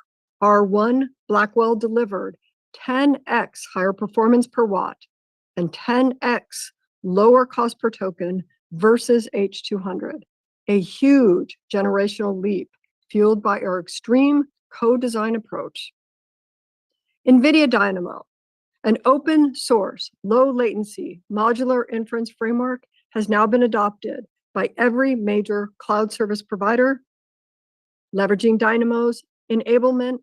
R1 Blackwell delivered 10x higher performance per watt and 10x lower cost per token versus H200, a huge generational leap fueled by our extreme co-design approach. NVIDIA Dynamo, an open source, low latency, modular inference framework, has now been adopted by every major cloud service provider, leveraging Dynamo's enablement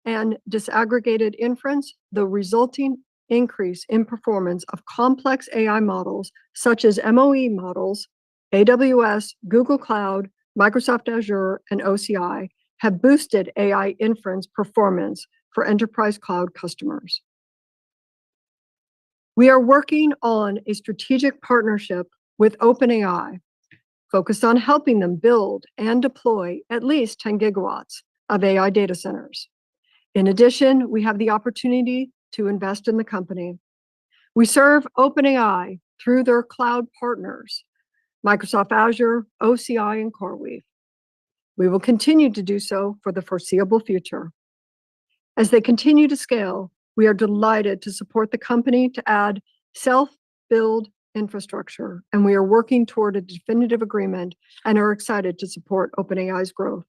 and disaggregated inference. The resulting increase in performance of complex AI models, such as MOE models, AWS, Google Cloud, Microsoft Azure, and OCI, have boosted AI inference performance for enterprise cloud customers. We are working on a strategic partnership with OpenAI, focused on helping them build and deploy at least 10 gigawatts of AI data centers. In addition, we have the opportunity to invest in the company. We serve OpenAI through their cloud partners, Microsoft Azure, OCI, and CoreWeave. We will continue to do so for the foreseeable future. As they continue to scale, we are delighted to support the company to add self-build infrastructure, and we are working toward a definitive agreement and are excited to support OpenAI's growth.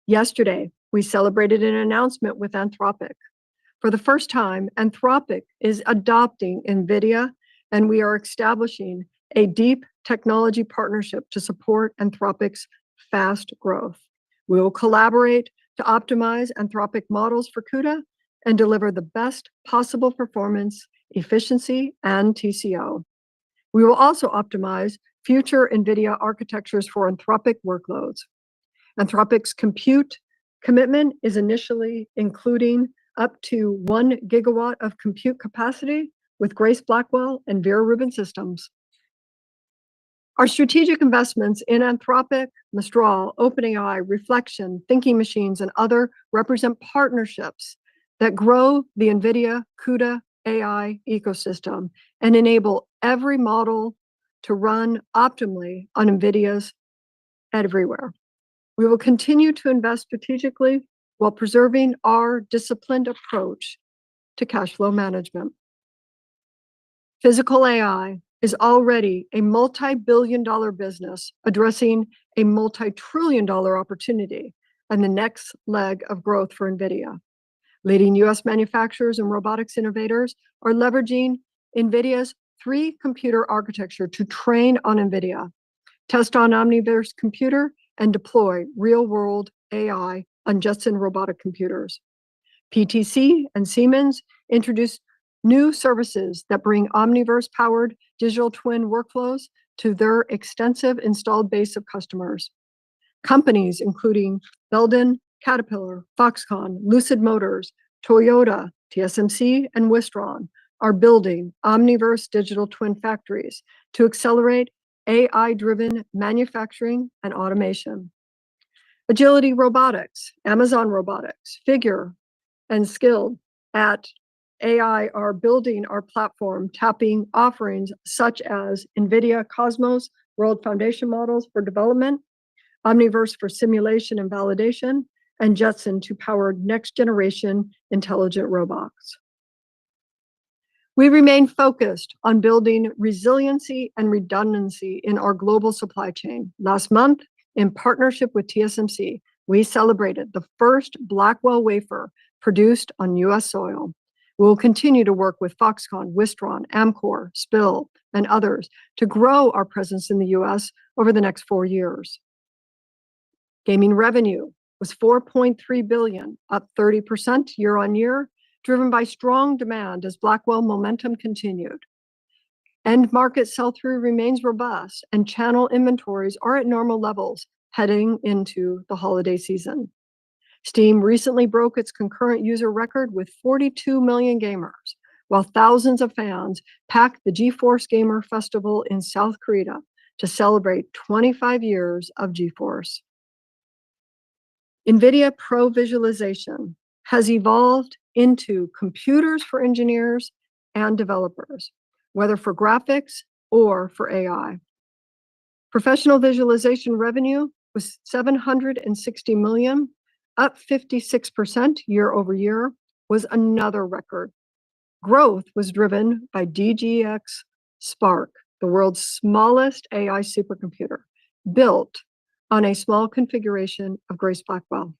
Yesterday, we celebrated an announcement with Anthropic. For the first time, Anthropic is adopting NVIDIA, and we are establishing a deep technology partnership to support Anthropic's fast growth. We will collaborate to optimize Anthropic models for CUDA and deliver the best possible performance, efficiency, and TCO. We will also optimize future NVIDIA architectures for Anthropic workloads. Anthropic's compute commitment is initially including up to 1 gigawatt of compute capacity with Grace Blackwell and Vera Rubin systems. Our strategic investments in Anthropic, Mistral, OpenAI, Reflection, Thinking Machines, and other represent partnerships that grow the NVIDIA CUDA AI ecosystem and enable every model to run optimally on NVIDIA's everywhere. We will continue to invest strategically while preserving our disciplined approach to cash flow management. Physical AI is already a multi-billion-dollar business addressing a multi-trillion-dollar opportunity and the next leg of growth for NVIDIA. Leading US manufacturers and robotics innovators are leveraging NVIDIA's 3-computer architecture to train on NVIDIA, test on Omniverse computer, and deploy real-world AI on Jetson robotic computers. PTC and Siemens introduced new services that bring Omniverse-powered digital twin workflows to their extensive installed base of customers. Companies including Belden, Caterpillar, Foxconn, Lucid Motors, Toyota, TSMC, and Wistron are building Omniverse digital twin factories to accelerate AI-driven manufacturing and automation. Agility Robotics, Amazon Robotics, Figure, and Skilled at AI are building our platform, tapping offerings such as NVIDIA Cosmos World Foundation models for development, Omniverse for simulation and validation, and Jetson to power next-generation intelligent robots. We remain focused on building resiliency and redundancy in our global supply chain. Last month, in partnership with TSMC, we celebrated the first Blackwell wafer produced on US soil. We will continue to work with Foxconn, Wistron, Amkor, Spill, and others to grow our presence in the US over the next 4 years. Gaming revenue was $4.3 billion, up 30% year on year, driven by strong demand as Blackwell momentum continued. End market sell-through remains robust, and channel inventories are at normal levels heading into the holiday season. Steam recently broke its concurrent user record with 42 million gamers, while thousands of fans packed the GeForce Gamer Festival in South Korea to celebrate 25 years of GeForce. NVIDIA Pro Visualization has evolved into computers for engineers and developers, whether for graphics or for AI. Professional visualization revenue was $760 million, up 56% year over year, was another record. Growth was driven by DGX Spark, the world's smallest AI supercomputer, built on a small configuration of Grace Blackwell.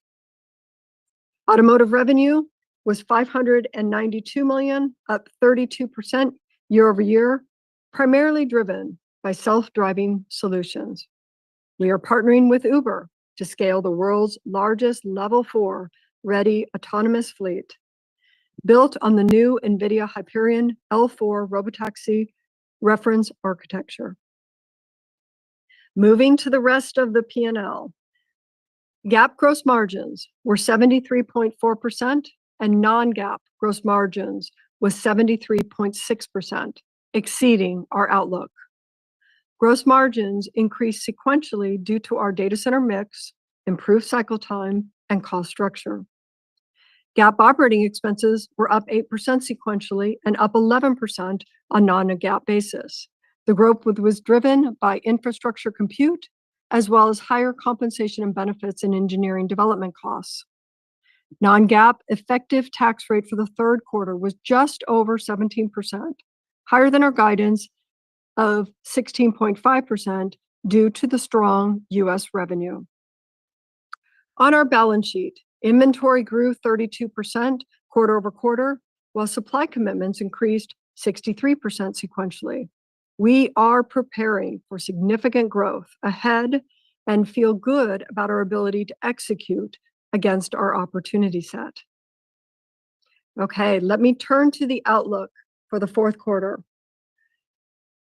Automotive revenue was $592 million, up 32% year over year, primarily driven by self-driving solutions. We are partnering with Uber to scale the world's largest Level 4 ready autonomous fleet, built on the new Nvidia Hyperion L4 robotaxi reference architecture. Moving to the rest of the P&L, GAAP gross margins were 73.4% and non-GAAP gross margins was 73.6%, exceeding our outlook. Gross margins increased sequentially due to our data center mix, improved cycle time, and cost structure. GAAP operating expenses were up 8% sequentially and up 11% on non-GAAP basis. The growth was driven by infrastructure compute, as well as higher compensation and benefits and engineering development costs. Non-GAAP effective tax rate for the third quarter was just over 17%, higher than our guidance of 16.5% due to the strong U.S. revenue. On our balance sheet, inventory grew 32% quarter over quarter, while supply commitments increased 63% sequentially. We are preparing for significant growth ahead and feel good about our ability to execute against our opportunity set. Okay, let me turn to the outlook for the fourth quarter.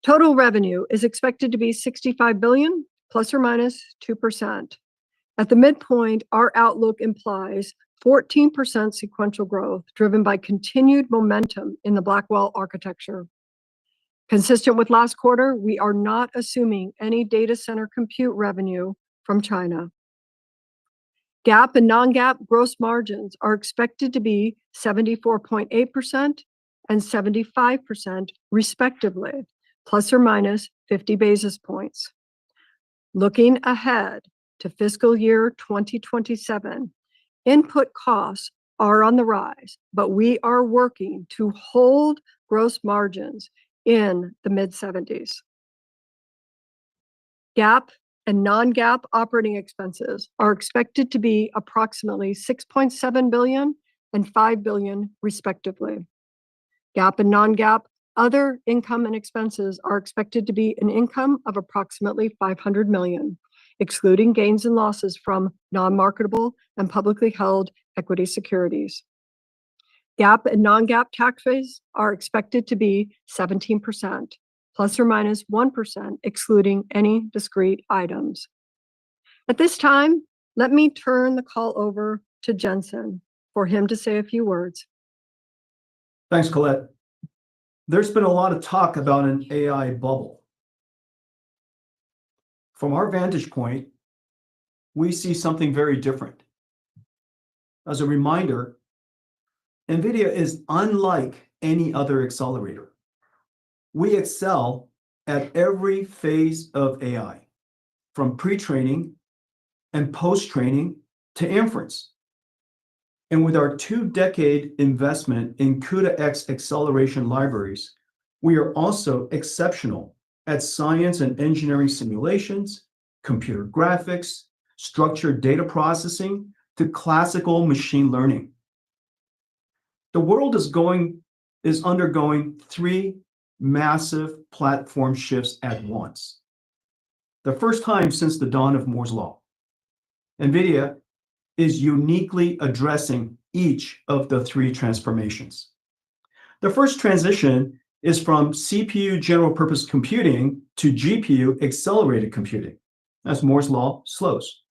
Total revenue is expected to be $65 billion, plus or minus 2%. At the midpoint, our outlook implies 14% sequential growth, driven by continued momentum in the Blackwell architecture. Consistent with last quarter, we are not assuming any data center compute revenue from China. GAAP and non-GAAP gross margins are expected to be 74.8% and 75%, respectively, plus or minus 50 basis points. Looking ahead to fiscal year 2027, input costs are on the rise, but we are working to hold gross margins in the mid-70s. GAAP and non-GAAP operating expenses are expected to be approximately $6.7 billion and $5 billion, respectively. GAAP and non-GAAP other income and expenses are expected to be an income of approximately $500 million, excluding gains and losses from non-marketable and publicly held equity securities. GAAP and non-GAAP tax rates are expected to be 17%, plus or minus 1%, excluding any discrete items. At this time, let me turn the call over to Jensen for him to say a few words. Thanks, Colette. There's been a lot of talk about an AI bubble. From our vantage point, we see something very different. As a reminder, NVIDIA is unlike any other accelerator. We excel at every phase of AI, from pre-training and post-training to inference. And with our 2-decade investment in CUDA-X acceleration libraries, we are also exceptional at science and engineering simulations, computer graphics, structured data processing, to classical machine learning. The world is undergoing 3 massive platform shifts at once. The first time since the dawn of Moore's Law. NVIDIA is uniquely addressing each of the 3 transformations. The first transition is from CPU general purpose computing to GPU accelerated computing, as Moore's Law slows.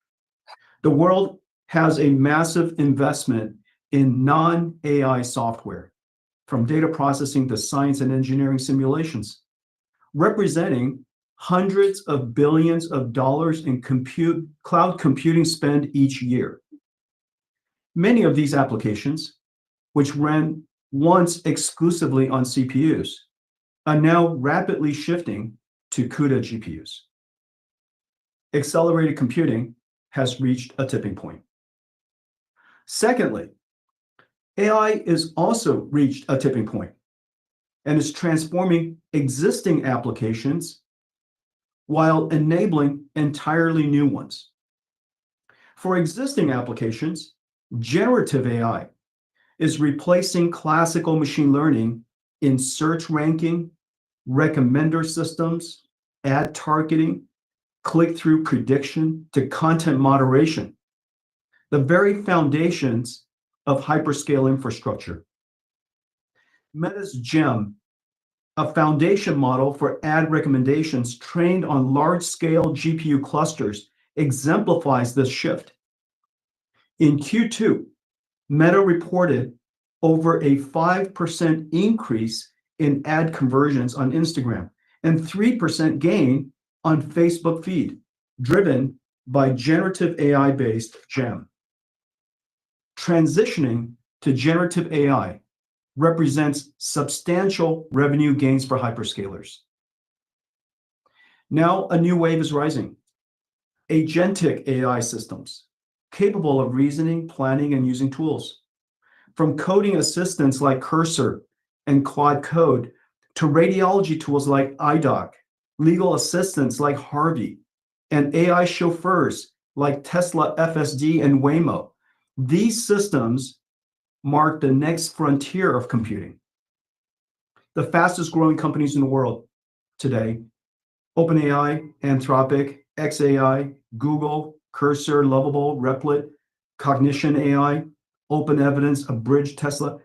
The world has a massive investment in non-AI software, from data processing to science and engineering simulations, representing hundreds of billions of dollars in cloud computing spend each year. Many of these applications, which ran once exclusively on CPUs, are now rapidly shifting to CUDA GPUs. Accelerated computing has reached a tipping point. Secondly, AI has also reached a tipping point and is transforming existing applications while enabling entirely new ones. For existing applications, generative AI is replacing classical machine learning in search ranking, recommender systems, ad targeting, click-through prediction to content moderation, the very foundations of hyperscale infrastructure. Meta's GEM, a foundation model for ad recommendations trained on large-scale GPU clusters, exemplifies this shift. In Q2, Meta reported over a 5% increase in ad conversions on Instagram and 3% gain on Facebook feed, driven by generative AI-based GEM. Transitioning to generative AI represents substantial revenue gains for hyperscalers. Now, a new wave is rising. Agentic AI systems, capable of reasoning, planning, and using tools. From coding assistants like Cursor and Claude Code to radiology tools like iDoc, legal assistants like Harvey, and AI chauffeurs like Tesla FSD and Waymo. These systems mark the next frontier of computing. The fastest growing companies in the world today, OpenAI, Anthropic, xAI, Google, Cursor, Lovable, Replit, Cognition AI, OpenEvidence, Abridge, Tesla,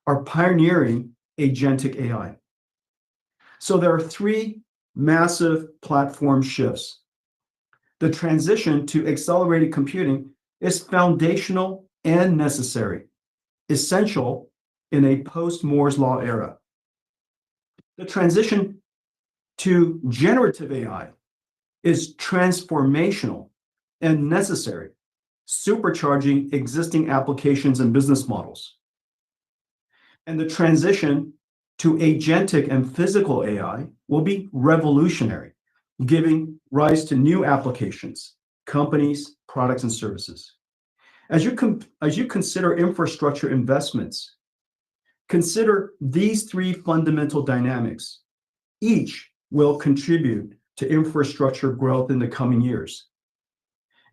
are pioneering agentic AI. So there are three massive platform shifts. The transition to accelerated computing is foundational and necessary, essential in a post-Moore's Law era. The transition to generative AI is transformational and necessary, supercharging existing applications and business models. And the transition to agentic and physical AI will be revolutionary, giving rise to new applications, companies, products, and services. As you consider infrastructure investments, consider these three fundamental dynamics. Each will contribute to infrastructure growth in the coming years.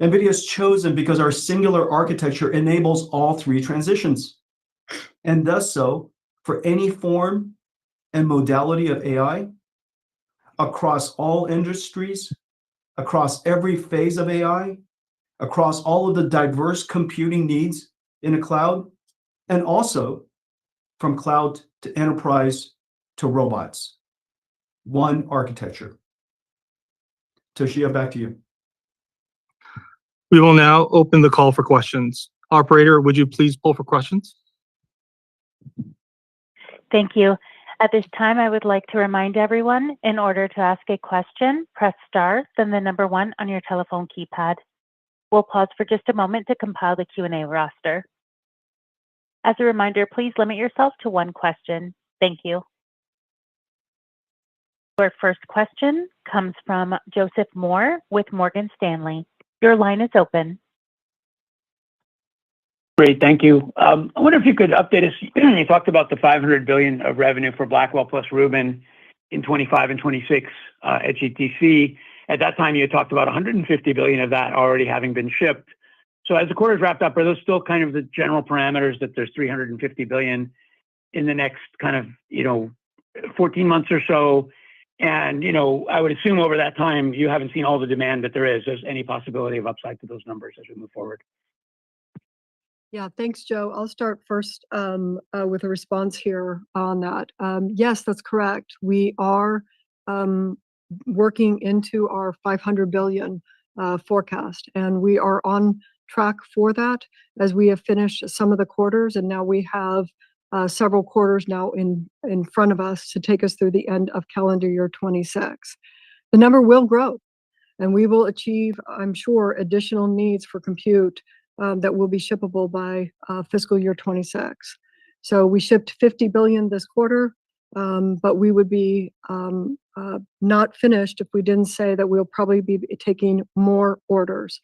NVIDIA is chosen because our singular architecture enables all three transitions, and thus so for any form and modality of AI, across all industries, across every phase of AI, across all of the diverse computing needs in a cloud, and also from cloud to enterprise to robots. One architecture. Toshiya, back to you. We will now open the call for questions. Operator, would you please poll for questions? Thank you. At this time, I would like to remind everyone, in order to ask a question, press star, then the number 1 on your telephone keypad. We'll pause for just a moment to compile the Q&A roster. As a reminder, please limit yourself to one question. Thank you. Our first question comes from Joseph Moore with Morgan Stanley. Your line is open. Great, thank you. I wonder if you could update us. You talked about the $500 billion of revenue for Blackwell plus Rubin in 25 and 26 at GTC. At that time, you had talked about $150 billion of that already having been shipped. So as the quarter's wrapped up, are those still kind of the general parameters that there's $350 billion in the next kind of 14 months or so? And I would assume over that time you haven't seen all the demand that there is. There's any possibility of upside to those numbers as we move forward? Yeah, thanks, Joe. I'll start first with a response here on that. Yes, that's correct. We are working into our $500 billion forecast, and we are on track for that as we have finished some of the quarters, and now we have several quarters now in front of us to take us through the end of calendar year 26. The number will grow, and we will achieve, I'm sure, additional needs for compute that will be shippable by fiscal year 26. So we shipped 50 billion this quarter, but we would be not finished if we didn't say that we'll probably be taking more orders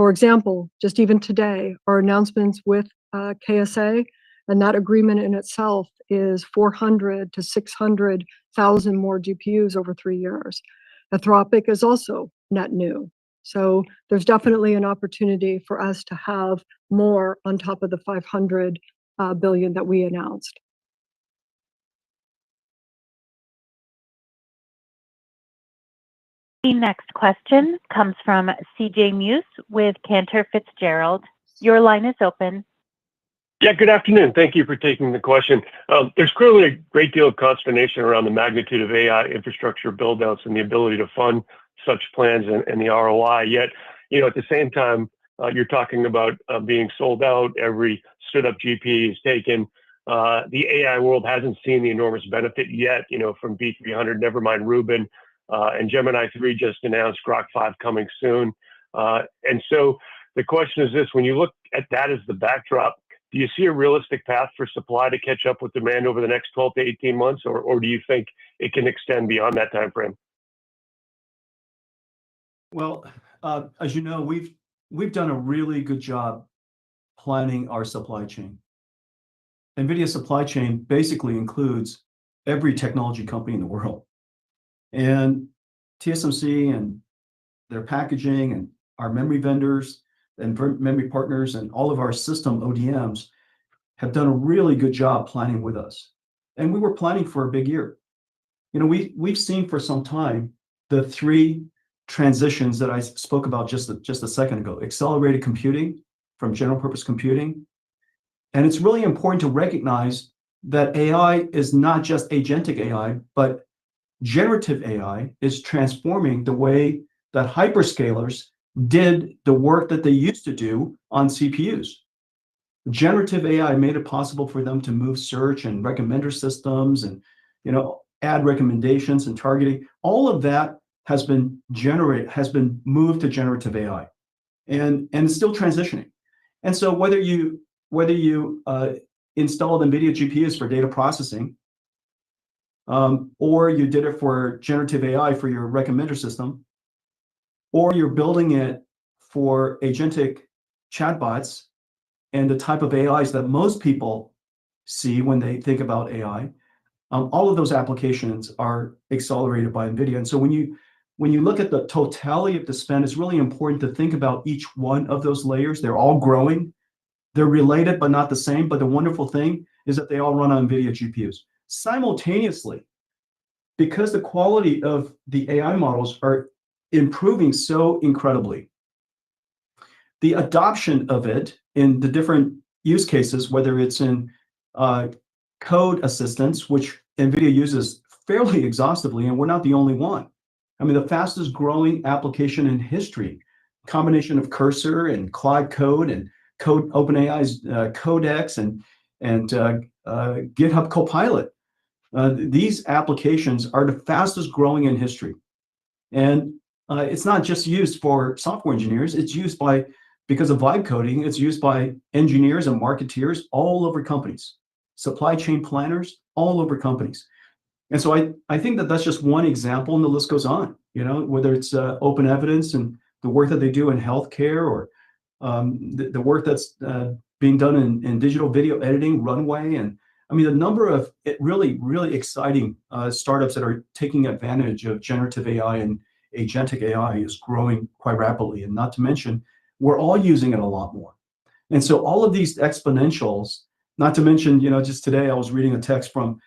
For example, just even today, our announcements with KSA, and that agreement in itself is 400 to 600,000 more GPUs over 3 years. Anthropic is also net new. So there's definitely an opportunity for us to have more on top of the 500 billion that we announced. The next question comes from CJ Muse with Cantor Fitzgerald. Your line is open. Yeah, good afternoon. Thank you for taking the question. There's clearly a great deal of consternation around the magnitude of AI infrastructure buildouts and the ability to fund such plans and the ROI. Yet, at the same time, you're talking about being sold out. Every stood up GP is taken. The AI world hasn't seen the enormous benefit yet, from B300, never mind Rubin, and Gemini 3 just announced Grok 5 coming soon. And so the question is this: when you look at that as the backdrop, do you see a realistic path for supply to catch up with demand over the next 12 to 18 months, or do you think it can extend beyond that time frame? Well, as you know, we've done a really good job planning our supply chain. NVIDIA's supply chain basically includes every technology company in the world. And TSMC and their packaging and our memory vendors and memory partners and all of our system ODMs have done a really good job planning with us. And we were planning for a big year. We've seen for some time the three transitions that I spoke about just a second ago: accelerated computing from general purpose computing. And it's really important to recognize that AI is not just agentic AI, but generative AI is transforming the way that hyperscalers did the work that they used to do on CPUs. Generative AI made it possible for them to move search and recommender systems and add recommendations and targeting. All of that has been moved to generative AI, and it's still transitioning. And so whether you installed NVIDIA GPUs for data processing, or you did it for generative AI for your recommender system, or you're building it for agentic chatbots and the type of AIs that most people see when they think about AI, all of those applications are accelerated by NVIDIA. And so when you look at the totality of the spend, it's really important to think about each one of those layers. They're all growing. They're related, but not the same. But the wonderful thing is that they all run on NVIDIA GPUs. Simultaneously, because the quality of the AI models are improving so incredibly, the adoption of it in the different use cases, whether it's in code assistance, which NVIDIA uses fairly exhaustively, and we're not the only one. I mean, the fastest growing application in history, combination of Cursor and Claude Code and OpenAI's Codex and GitHub Copilot. These applications are the fastest growing in history. And it's not just used for software engineers. It's used because of vibe coding, it's used by engineers and marketeers all over companies, supply chain planners all over companies. And so I think that that's just one example, and the list goes on, whether it's open evidence and the work that they do in healthcare, or the work that's being done in digital video editing, Runway. And I mean, the number of really, really exciting startups that are taking advantage of generative AI and agentic AI is growing quite rapidly. And not to mention, we're all using it a lot more. And so all of these exponentials, not to mention, just today I was reading a text from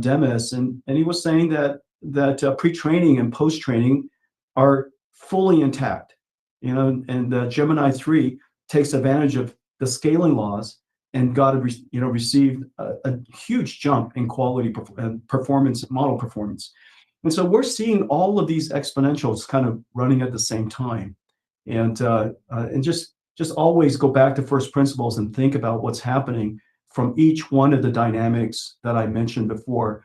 Demis, and he was saying that pre-training and post-training are fully intact, and Gemini 3 takes advantage of the scaling laws and received a huge jump in quality and performance, model performance. And so we're seeing all of these exponentials kind of running at the same time, and just always go back to first principles and think about what's happening from each one of the dynamics that I mentioned before: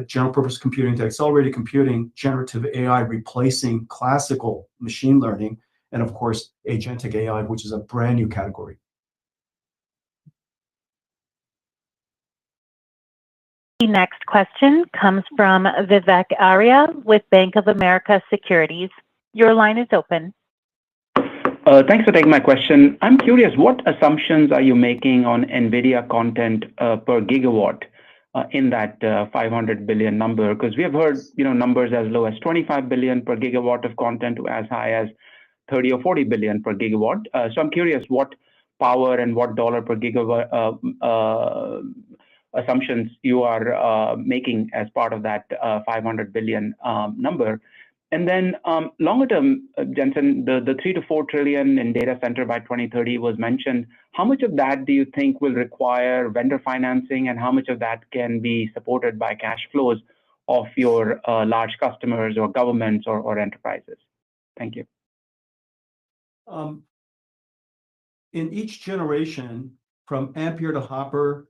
general purpose computing to accelerated computing, generative AI replacing classical machine learning, and of course, agentic AI, which is a brand new category. The next question comes from Vivek Arya with Bank of America Securities. Your line is open. Thanks for taking my question. I'm curious, what assumptions are you making on NVIDIA content per gigawatt in that 500 billion number? Because we have heard, numbers as low as 25 billion per gigawatt of content to as high as 30 or 40 billion per gigawatt. So I'm curious what power and what dollar per gigawatt assumptions you are making as part of that 500 billion number. And then longer term, Jensen, the 3 to 4 trillion in data center by 2030 was mentioned. How much of that do you think will require vendor financing, and how much of that can be supported by cash flows of your large customers or governments or enterprises? Thank you. In each generation, from Ampere to Hopper,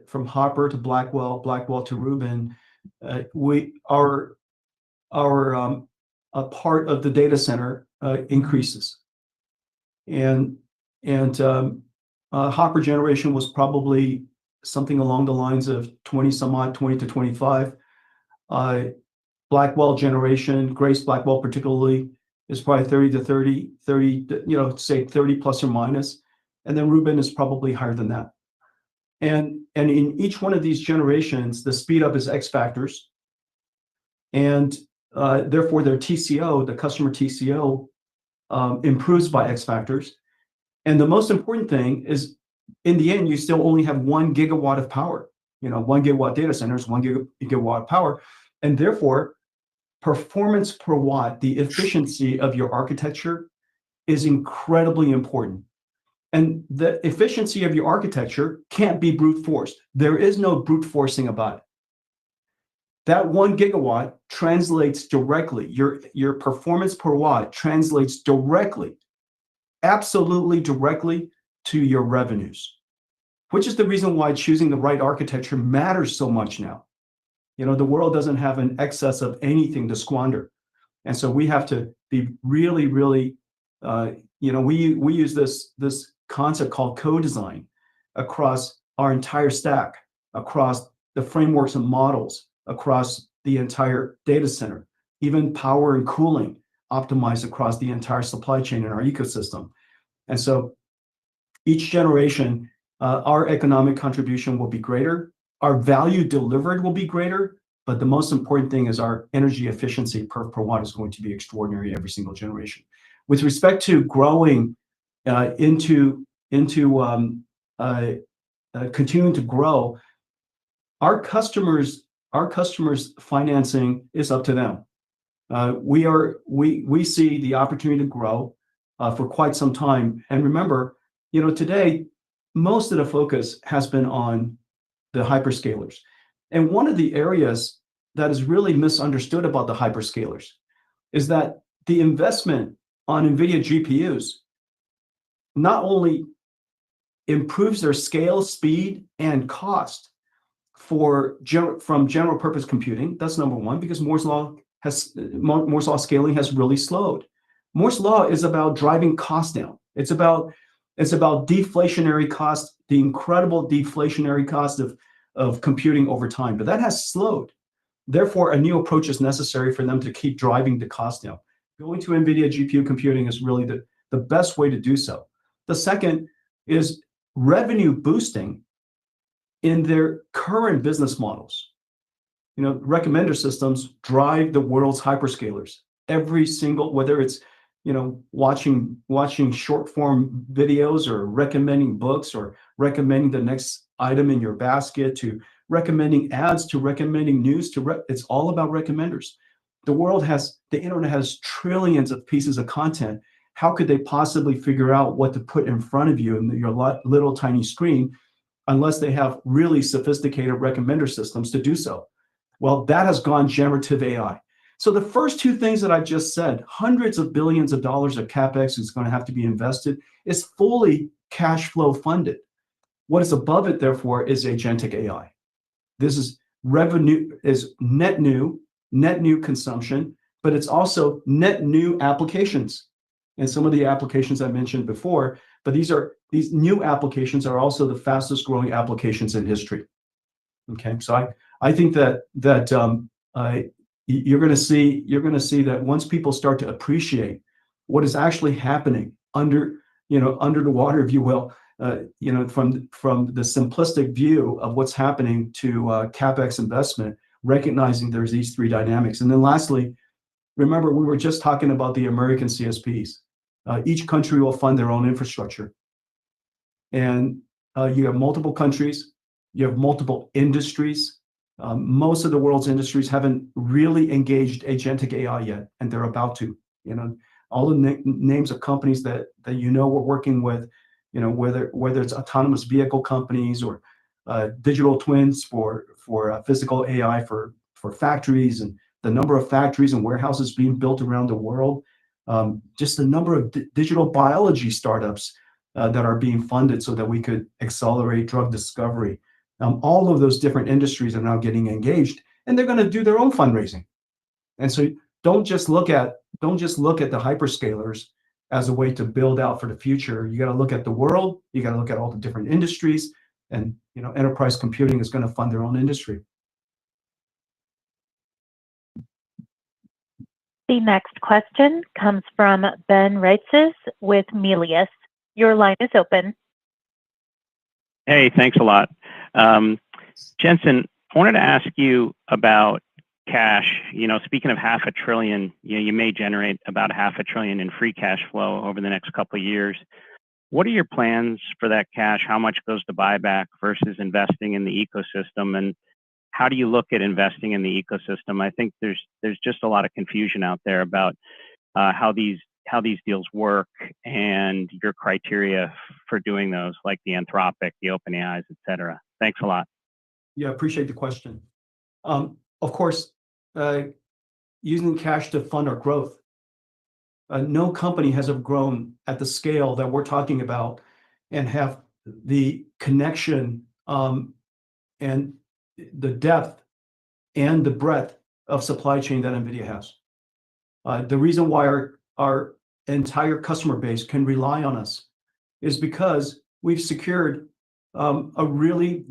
from Hopper to Blackwell, Blackwell to Rubin, a part of the data center increases, and Hopper generation was probably something along the lines of 20 some odd, 20 to 25. Blackwell generation, Grace Blackwell particularly, is probably 30 to 30, say 30 plus or minus, and then Rubin is probably higher than that. And in each one of these generations, the speed up is X factors, and therefore their TCO, the customer TCO, improves by X factors. And the most important thing is, in the end, you still only have 1 gigawatt of power. 1 gigawatt data centers, 1 gigawatt of power, and therefore performance per watt, the efficiency of your architecture, is incredibly important. And the efficiency of your architecture can't be brute forced. There is no brute forcing about it. That 1 gigawatt translates directly, your performance per watt translates directly, absolutely directly to your revenues, which is the reason why choosing the right architecture matters so much now. The world doesn't have an excess of anything to squander. And so we have to be really, really, we use this concept called co-design across our entire stack, across the frameworks and models, across the entire data center, even power and cooling optimized across the entire supply chain in our ecosystem. And so each generation, our economic contribution will be greater, our value delivered will be greater, but the most important thing is our energy efficiency per watt is going to be extraordinary every single generation. With respect to growing into continuing to grow, our customers' financing is up to them. We see the opportunity to grow for quite some time. And remember, today, most of the focus has been on the hyperscalers. And one of the areas that is really misunderstood about the hyperscalers is that the investment on NVIDIA GPUs not only improves their scale, speed, and cost from general purpose computing. That's number one, because Moore's law scaling has really slowed. Moore's law is about driving costs down. It's about deflationary cost, the incredible deflationary cost of computing over time, but that has slowed. Therefore, a new approach is necessary for them to keep driving the cost down. Going to NVIDIA GPU computing is really the best way to do so. The second is revenue boosting in their current business models. Recommender systems drive the world's hyperscalers. Every single, whether it's watching short form videos or recommending books or recommending the next item in your basket, to recommending ads, to recommending news, it's all about recommenders. The internet has trillions of pieces of content. How could they possibly figure out what to put in front of you in your little tiny screen unless they have really sophisticated recommender systems to do so? Well, that has gone generative AI. So the first two things that I just said, hundreds of billions of dollars of CapEx is going to have to be invested, is fully cash flow funded. What is above it, therefore, is agentic AI. This is revenue, is net new consumption, but it's also net new applications. And some of the applications I mentioned before, but these new applications are also the fastest growing applications in history. Okay, so I think that you're going to see that once people start to appreciate what is actually happening under the water, if you will, from the simplistic view of what's happening to CapEx investment, recognizing there's these three dynamics. And then lastly, remember, we were just talking about the American CSPs. Each country will fund their own infrastructure. And you have multiple countries, you have multiple industries. Most of the world's industries haven't really engaged agentic AI yet, and they're about to. All the names of companies that we're working with, whether it's autonomous vehicle companies or digital twins for physical AI for factories, and the number of factories and warehouses being built around the world, just the number of digital biology startups that are being funded so that we could accelerate drug discovery. All of those different industries are now getting engaged, and they're going to do their own fundraising. And so don't just look at the hyperscalers as a way to build out for the future. You got to look at the world. You got to look at all the different industries, and enterprise computing is going to fund their own industry. The next question comes from Ben Reitzes with Melius. Your line is open. Hey, thanks a lot. Jensen, I wanted to ask you about cash. Speaking of $500 billion, you may generate about $500 billion in free cash flow over the next couple of years. What are your plans for that cash? How much goes to buyback versus investing in the ecosystem? And how do you look at investing in the ecosystem? I think there's just a lot of confusion out there about how these deals work and your criteria for doing those, like the Anthropic, the OpenAIs, et cetera. Thanks a lot. Yeah, appreciate the question. Of course, using cash to fund our growth. No company has ever grown at the scale that we're talking about and have the connection and the depth and the breadth of supply chain that NVIDIA has. The reason why our entire customer base can rely on us is because we've secured a really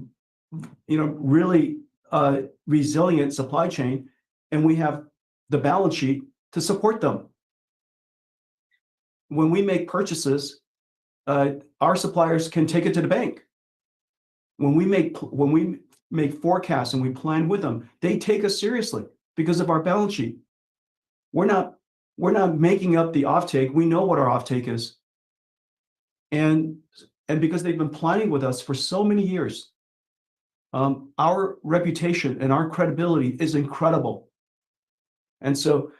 resilient supply chain, and we have the balance sheet to support them. When we make purchases, our suppliers can take it to the bank. When we make forecasts and we plan with them, they take us seriously because of our balance sheet. We're not making up the offtake. We know what our offtake is, and because they've been planning with us for so many years, our reputation and our credibility is incredible. And so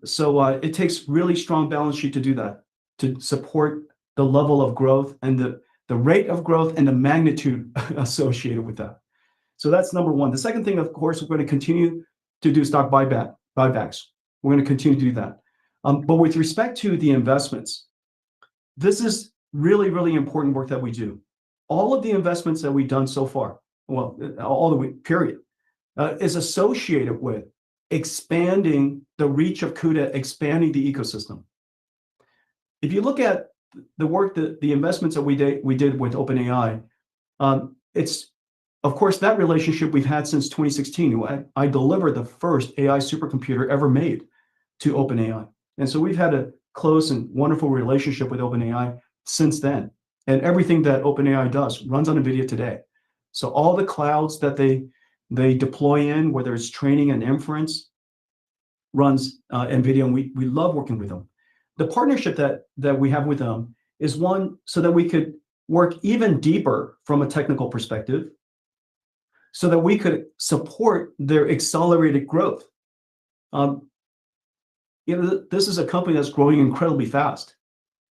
it takes really strong balance sheet to do that, to support the level of growth and the rate of growth and the magnitude associated with that. So that's number one. The second thing, of course, we're going to continue to do stock buybacks. We're going to continue to do that. But with respect to the investments, this is really, really important work that we do. All of the investments that we've done so far, all the way, period, is associated with expanding the reach of CUDA, expanding the ecosystem. If you look at the work, the investments that we did with OpenAI, it's, of course, that relationship we've had since 2016. I delivered the first AI supercomputer ever made to OpenAI. And so we've had a close and wonderful relationship with OpenAI since then. And everything that OpenAI does runs on NVIDIA today. So all the clouds that they deploy in, whether it's training and inference, runs NVIDIA, and we love working with them. The partnership that we have with them is one so that we could work even deeper from a technical perspective, so that we could support their accelerated growth. This is a company that's growing incredibly fast,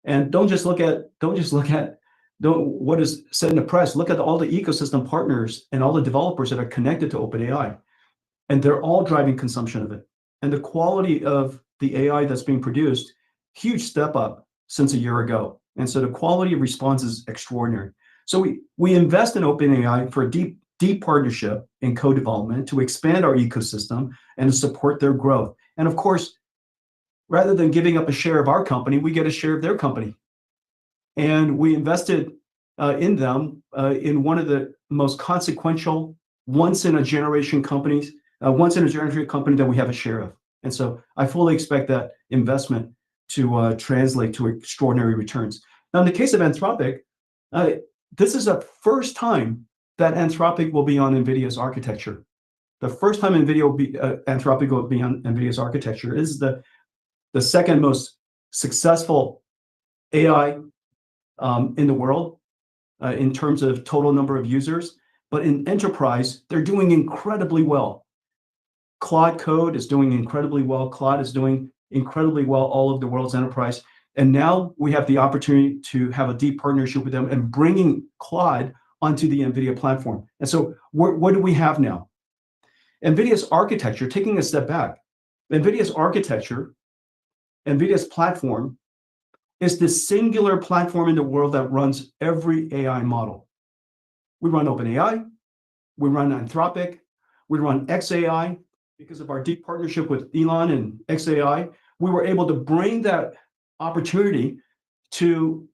and don't just look at what is said in the press. Look at all the ecosystem partners and all the developers that are connected to OpenAI, and they're all driving consumption of it. And the quality of the AI that's being produced, huge step up since a year ago. And so the quality of response is extraordinary. So we invest in OpenAI for a deep partnership in co-development to expand our ecosystem and to support their growth. And of course, rather than giving up a share of our company, we get a share of their company. And we invested in them in one of the most consequential, once-in-a-generation company that we have a share of. And so I fully expect that investment translate to extraordinary returns. Now, in the case of Anthropic, this is the first time that Anthropic will be on NVIDIA's architecture. The first time Anthropic will be on NVIDIA's architecture. Is the second most successful AI in the world in terms of total number of users. But in enterprise, they're doing incredibly well. Claude Code is doing incredibly well. Claude is doing incredibly well all of the world's enterprise. And now we have the opportunity to have a deep partnership with them and bringing Claude onto the NVIDIA platform. And so what do we have now? NVIDIA's architecture, taking a step back, NVIDIA's architecture, NVIDIA's platform is the singular platform in the world that runs every AI model. We run OpenAI, we run Anthropic, we run xAI. Because of our deep partnership with Elon and xAI, we were able to bring that opportunity to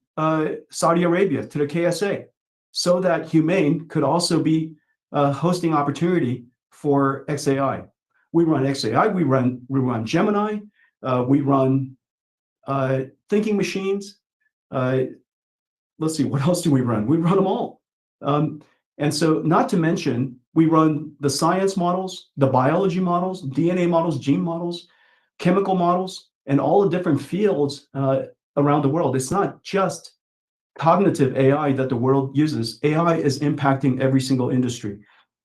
Saudi Arabia, to the KSA, so that Humane could also be hosting opportunity for xAI. We run xAI, we run Gemini, we run thinking machines. Let's see, what else do we run? We run them all. And so not to mention, we run the science models, the biology models, DNA models, gene models, chemical models, and all the different fields around the world. It's not just cognitive AI that the world uses. AI is impacting every single industry.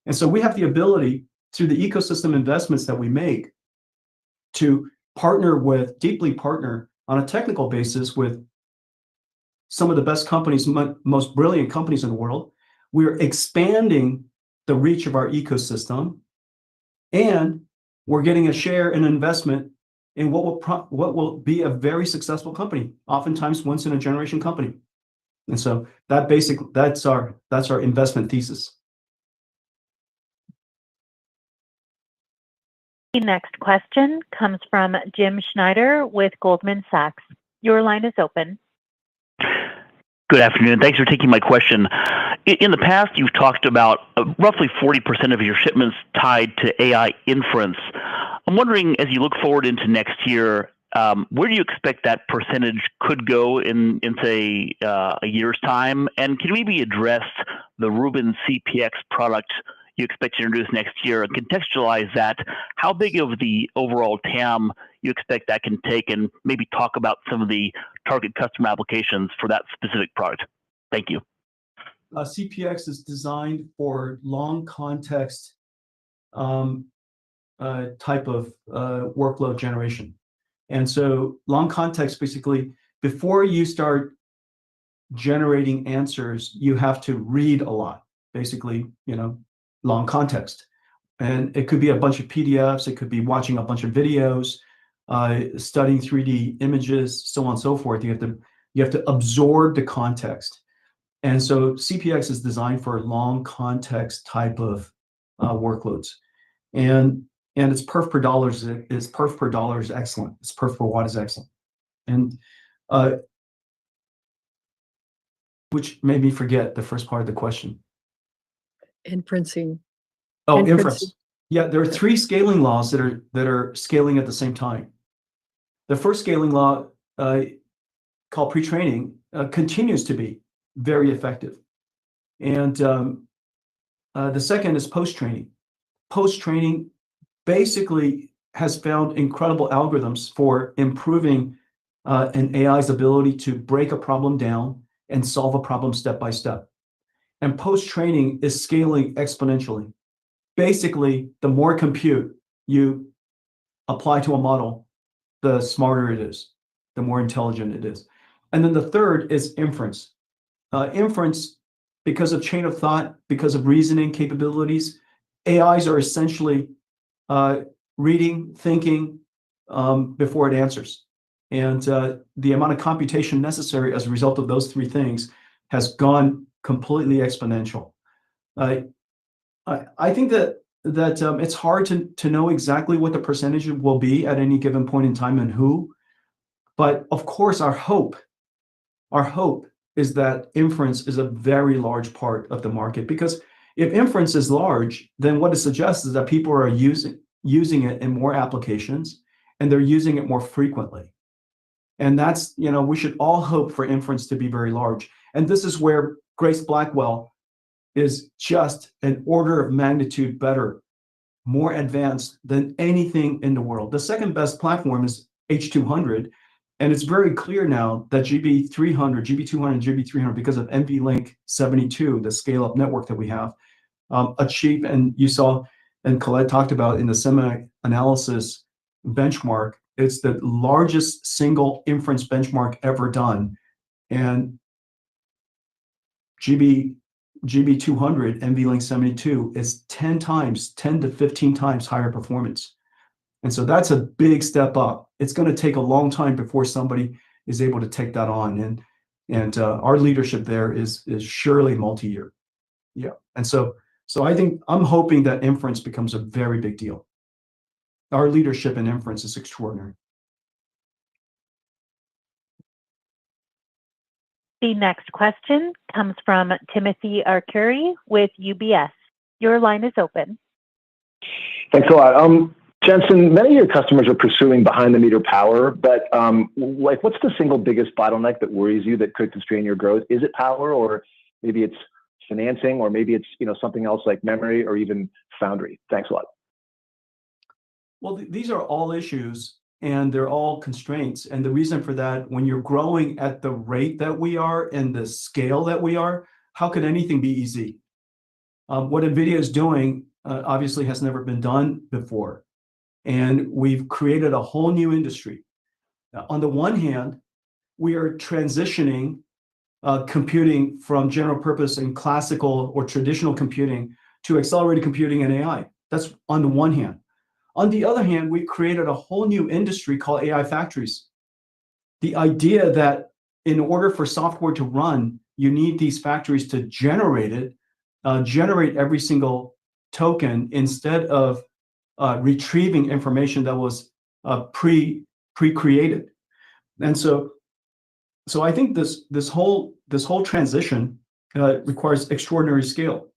And so we have the ability, through the ecosystem investments that we make, to deeply partner on a technical basis with some of the best companies, most brilliant companies in the world. We're expanding the reach of our ecosystem, and we're getting a share and investment in what will be a very successful company, oftentimes once in a generation company. And so that's our investment thesis. The next question comes from Jim Schneider with Goldman Sachs. Your line is open. Good afternoon. Thanks for taking my question. In the past, you've talked about roughly 40% of your shipments tied to AI inference. I'm wondering, as you look forward into next year, where do you expect that percentage could go in say, a year's time? And can you maybe address the Rubin CPX product you expect to introduce next year and contextualize that? How big of the overall TAM you expect that can take, and maybe talk about some of the target customer applications for that specific product? Thank you. CPX is designed for long context type of workload generation. And so long context, basically, before you start generating answers, you have to read a lot, basically, long context. And it could be a bunch of PDFs, it could be watching a bunch of videos, studying 3D images, so on and so forth. You have to absorb the context. And so CPX is designed for long context type of workloads. And its perf per dollar is excellent. Its perf per watt is excellent. And which made me forget the first part of the question. Inferencing. Oh, inference. Yeah, there are three scaling laws that are scaling at the same time. The first scaling law, called pre-training, continues to be very effective. And the second is post-training. Post-training basically has found incredible algorithms for improving an AI's ability to break a problem down and solve a problem step by step. And post-training is scaling exponentially. Basically, the more compute you apply to a model, the smarter it is, the more intelligent it is. And then the third is inference. Inference, because of chain of thought, because of reasoning capabilities, AIs are essentially reading, thinking before it answers. And the amount of computation necessary as a result of those three things has gone completely exponential. I think that it's hard to know exactly what the percentage will be at any given point in time and who, but of course our hope is that inference is a very large part of the market, because if inference is large, then what it suggests is that people are using it in more applications and they're using it more frequently. And that's, we should all hope for inference to be very large. And this is where Grace Blackwell is just an order of magnitude better, more advanced than anything in the world. The second best platform is H200. And it's very clear now that GB200, and GB300, because of NVLink 72, the scale-up network that we have, achieve, and you saw, and Colette talked about in the semi-analysis benchmark, it's the largest single inference benchmark ever done. And GB200, NVLink 72 is 10 to 15 times higher performance. And so that's a big step up. It's going to take a long time before somebody is able to take that on. And our leadership there is surely multi-year. Yeah. And so I think I'm hoping that inference becomes a very big deal. Our leadership in inference is extraordinary. The next question comes from Timothy Arcuri with UBS. Your line is open. Thanks a lot. Jensen, many of your customers are pursuing behind-the-meter power, but what's the single biggest bottleneck that worries you that could constrain your growth? Is it power, or maybe it's financing, or maybe it's something else like memory or even foundry? Thanks a lot. Well, these are all issues, and they're all constraints. And the reason for that, when you're growing at the rate that we are and the scale that we are, how could anything be easy? What NVIDIA is doing obviously has never been done before. And we've created a whole new industry. On the one hand, we are transitioning computing from general purpose and classical or traditional computing to accelerated computing and AI. That's on the one hand. On the other hand, we've created a whole new industry called AI factories. The idea that in order for software to run, you need these factories to generate it, generate every single token instead of retrieving information that was pre-created. And so I think this whole transition requires extraordinary scale.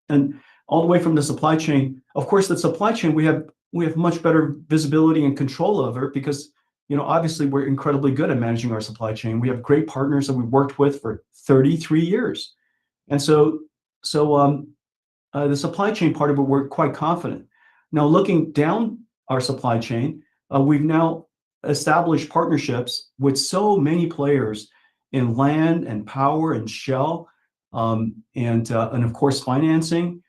And all the way from the supply chain, of course, the supply chain, we have much better visibility and control over it because, obviously we're incredibly good at managing our supply chain. We have great partners that we've worked with for 33 years. And so the supply chain part of it, we're quite confident. Now, looking down our supply chain, we've now established partnerships with so many players in land and power and shell, and of course financing.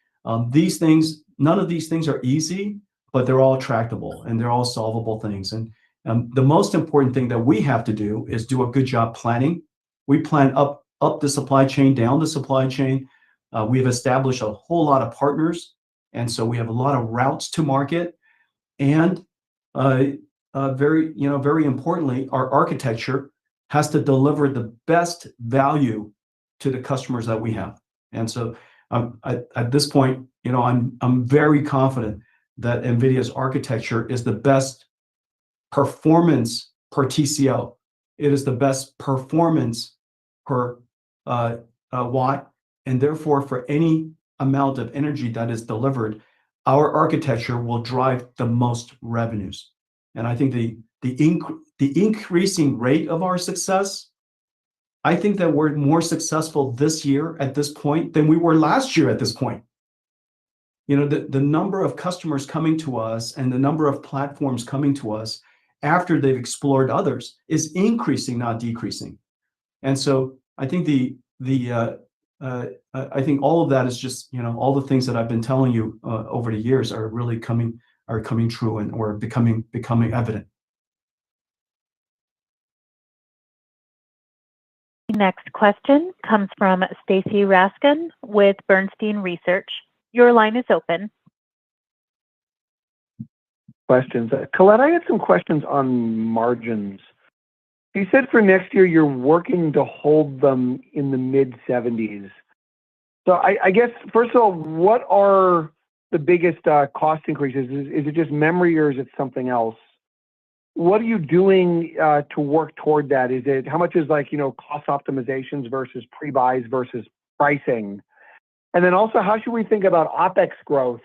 These things, none of these things are easy, but they're all tractable and they're all solvable things. And the most important thing that we have to do is do a good job planning. We plan up the supply chain, down the supply chain. We've established a whole lot of partners. And so we have a lot of routes to market, and very importantly, our architecture has to deliver the best value to the customers that we have. And so at this point, I'm very confident that NVIDIA's architecture is the best performance per TCO. It is the best performance per watt, and therefore for any amount of energy that is delivered, our architecture will drive the most revenues. And I think the increasing rate of our success, I think that we're more successful this year at this point than we were last year at this point. The number of customers coming to us and the number of platforms coming to us after they've explored others is increasing, not decreasing. And so I think I think all of that is just, all the things that I've been telling you over the years are really coming true and or becoming evident. The next question comes from Stacy Raskin with Bernstein Research. Your line is open. Questions. Colette, I had some questions on margins. You said for next year you're working to hold them in the mid-70s. So I guess, first of all, what are the biggest cost increases? Is it just memory or is it something else? What are you doing to work toward that? How much is cost optimizations versus pre-buys versus pricing? And then also, how should we think about OpEx growth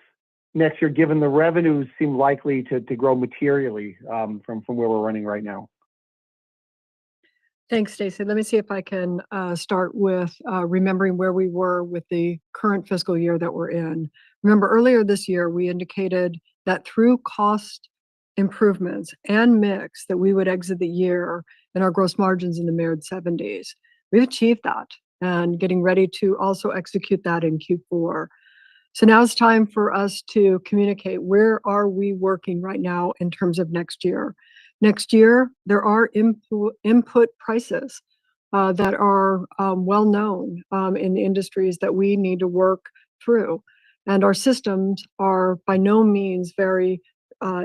next year, given the revenues seem likely to grow materially from where we're running right now? Thanks, Stacey. Let me see if I can start with remembering where we were with the current fiscal year that we're in. Remember, earlier this year, we indicated that through cost improvements and mix that we would exit the year in our gross margins in the mid-70s. We've achieved that and getting ready to also execute that in Q4. So now it's time for us to communicate where are we working right now in terms of next year. Next year, there are input prices that are well known in the industries that we need to work through. And our systems are by no means very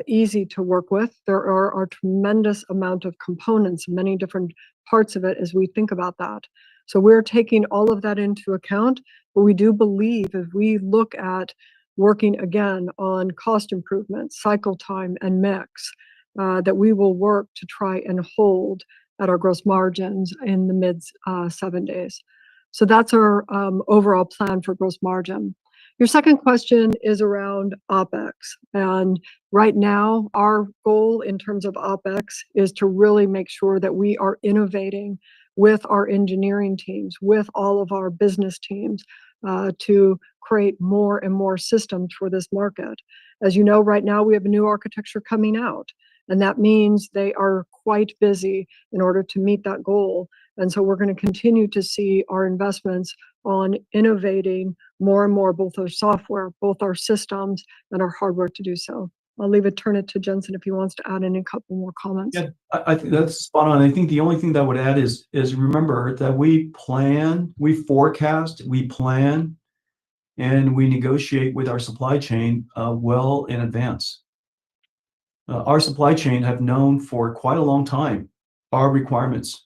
easy to work with. There are a tremendous amount of components, many different parts of it as we think about that. So we're taking all of that into account, but we do believe if we look at working again on cost improvements, cycle time, and mix, that we will work to try and hold at our gross margins in the mid-70s. So that's our overall plan for gross margin. Your second question is around OpEx. And right now, our goal in terms of OpEx is to really make sure that we are innovating with our engineering teams, with all of our business teams, to create more and more systems for this market. As you know, right now we have a new architecture coming out, and that means they are quite busy in order to meet that goal. And so we're going to continue to see our investments on innovating more and more, both our software, both our systems, and our hardware to do so. I'll turn it to Jensen if he wants to add in a couple more comments. Yeah, I think that's spot on. I think the only thing that I would add is remember that we plan, we forecast, we plan, and we negotiate with our supply chain well in advance. Our supply chain have known for quite a long time our requirements,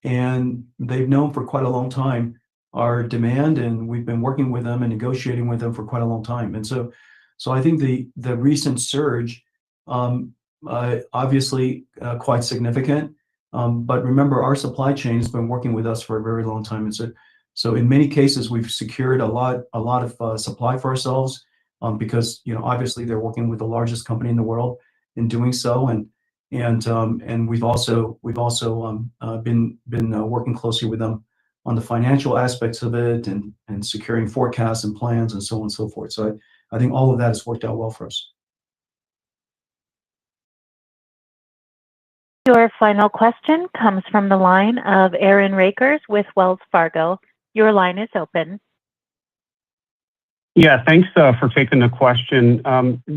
and they've known for quite a long time our demand, and we've been working with them and negotiating with them for quite a long time. And so I think the recent surge, obviously quite significant, but remember our supply chain has been working with us for a very long time. And so in many cases we've secured a lot of supply for ourselves, because obviously they're working with the largest company in the world in doing so, and we've also been working closely with them on the financial aspects of it, and securing forecasts and plans and so on and so forth. So I think all of that has worked out well for us. Your final question comes from the line of Aaron Rakers with Wells Fargo. Your line is open. Yeah, thanks for taking the question.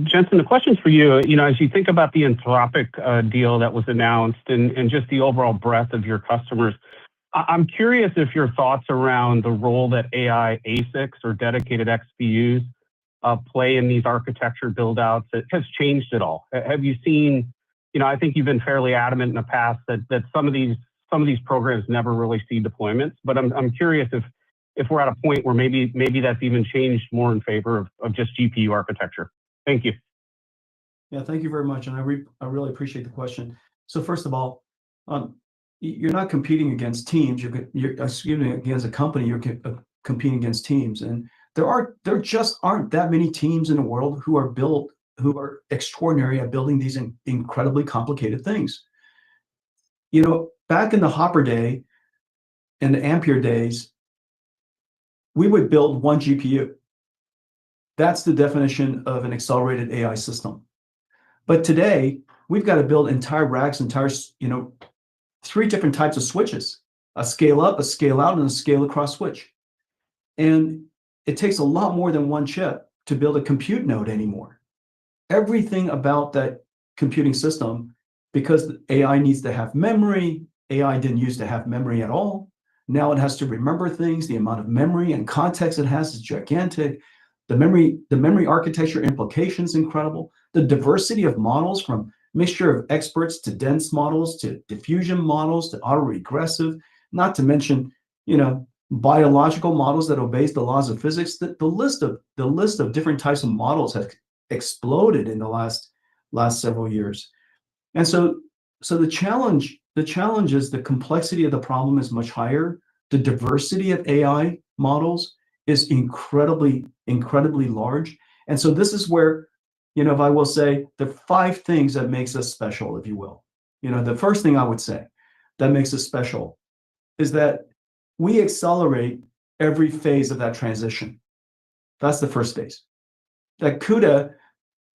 Jensen, the question's for you. As you think about the Anthropic deal that was announced and just the overall breadth of your customers, I'm curious if your thoughts around the role that AI ASICs or dedicated XPUs play in these architecture build-outs has changed at all. Have you seen, I think you've been fairly adamant in the past that some of these programs never really see deployments, but I'm curious if we're at a point where maybe that's even changed more in favor of just GPU architecture. Thank you. Yeah, thank you very much, and I really appreciate the question. So first of all, you're not competing against teams. You're against a company. You're competing against teams, and there just aren't that many teams in the world who are extraordinary at building these incredibly complicated things. Back in the Hopper day and the Ampere days, we would build one GPU. That's the definition of an accelerated AI system. But today, we've got to build entire racks, three different types of switches: a scale up, a scale out, and a scale across switch. And it takes a lot more than one chip to build a compute node anymore. Everything about that computing system, because AI needs to have memory, AI didn't used to have memory at all. Now it has to remember things. The amount of memory and context it has is gigantic. The memory architecture implication is incredible. The diversity of models, from mixture of experts to dense models to diffusion models to autoregressive, not to mention, biological models that obeys the laws of physics. The list of different types of models has exploded in the last several years. And so the challenge is the complexity of the problem is much higher. The diversity of AI models is incredibly large. And so this is where, if I will say the 5 things that makes us special, if you will. The first thing I would say, that makes us special is that we accelerate every phase of that transition. That's the first phase. That CUDA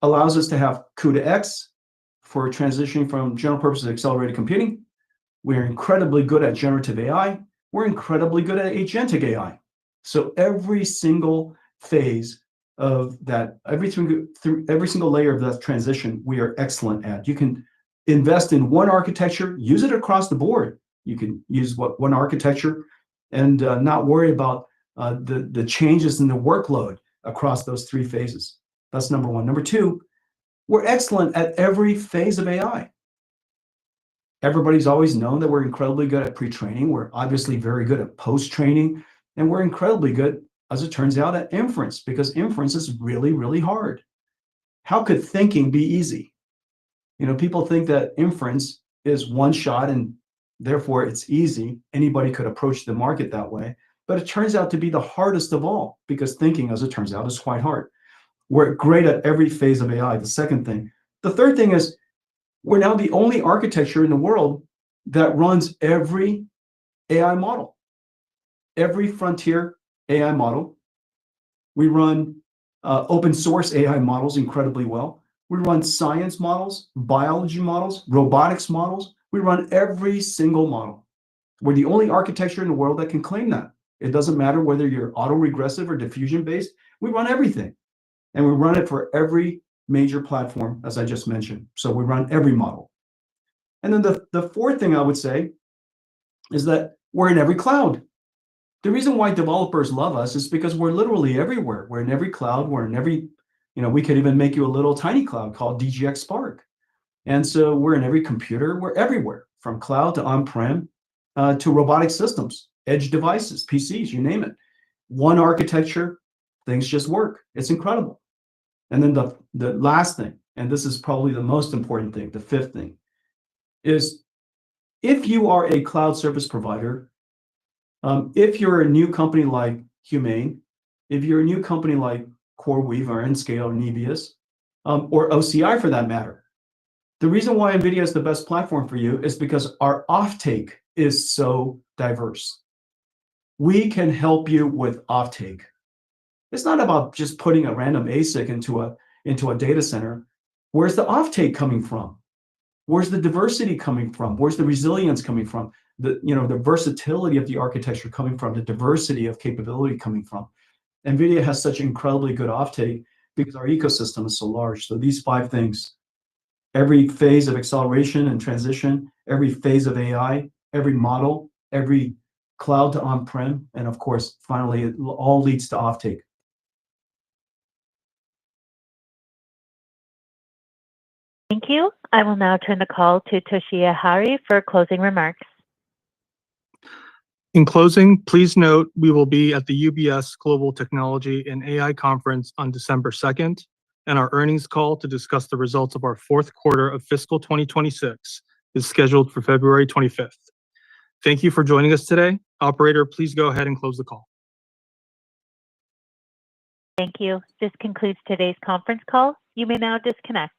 allows us to have CUDA X for transitioning from general purpose accelerated computing. We're incredibly good at generative AI. We're incredibly good at agentic AI. So every single phase of that, every single layer of that transition, we are excellent at. You can invest in one architecture, use it across the board. You can use one architecture and not worry about the changes in the workload across those three phases. That's number one. Number two, we're excellent at every phase of AI. Everybody's always known that we're incredibly good at pre-training. We're obviously very good at post-training, and we're incredibly good, as it turns out, at inference, because inference is really, really hard. How could thinking be easy? You know, people think that inference is one shot and therefore it's easy. Anybody could approach the market that way, but it turns out to be the hardest of all, because thinking, as it turns out, is quite hard. We're great at every phase of AI, the second thing. The third thing is we're now the only architecture in the world that runs every AI model, every frontier AI model. We run open source AI models incredibly well. We run science models, biology models, robotics models. We run every single model. We're the only architecture in the world that can claim that. It doesn't matter whether you're autoregressive or diffusion-based. We run everything. And we run it for every major platform, as I just mentioned. So we run every model. And then the fourth thing I would say is that we're in every cloud. The reason why developers love us is because we're literally everywhere. We're in every cloud. We're in every, we could even make you a little tiny cloud called DGX Spark. And so we're in every computer. We're everywhere, from cloud to on-prem to robotic systems, edge devices, PCs, you name it. One architecture, things just work. It's incredible. And then the last thing, and this is probably the most important thing, the fifth thing, is if you are a cloud service provider, if you're a new company like Humane, if you're a new company like CoreWeave or Nscale or Nebius, or OCI for that matter, the reason why NVIDIA is the best platform for you is because our offtake is so diverse. We can help you with offtake. It's not about just putting a random ASIC into a data center. Where's the offtake coming from? Where's the diversity coming from? Where's the resilience coming from? The versatility of the architecture coming from, the diversity of capability coming from. NVIDIA has such incredibly good offtake because our ecosystem is so large. So these 5 things, every phase of acceleration and transition, every phase of AI, every model, every cloud to on-prem, and of course, finally, it all leads to offtake. Thank you. I will now turn the call to Toshiya Hari for closing remarks. In closing, please note we will be at the UBS Global Technology and AI Conference on December 2nd, and our earnings call to discuss the results of our fourth quarter of fiscal 2026 is scheduled for February 25th. Thank you for joining us today. Operator, please go ahead and close the call. Thank you. This concludes today's conference call. You may now disconnect.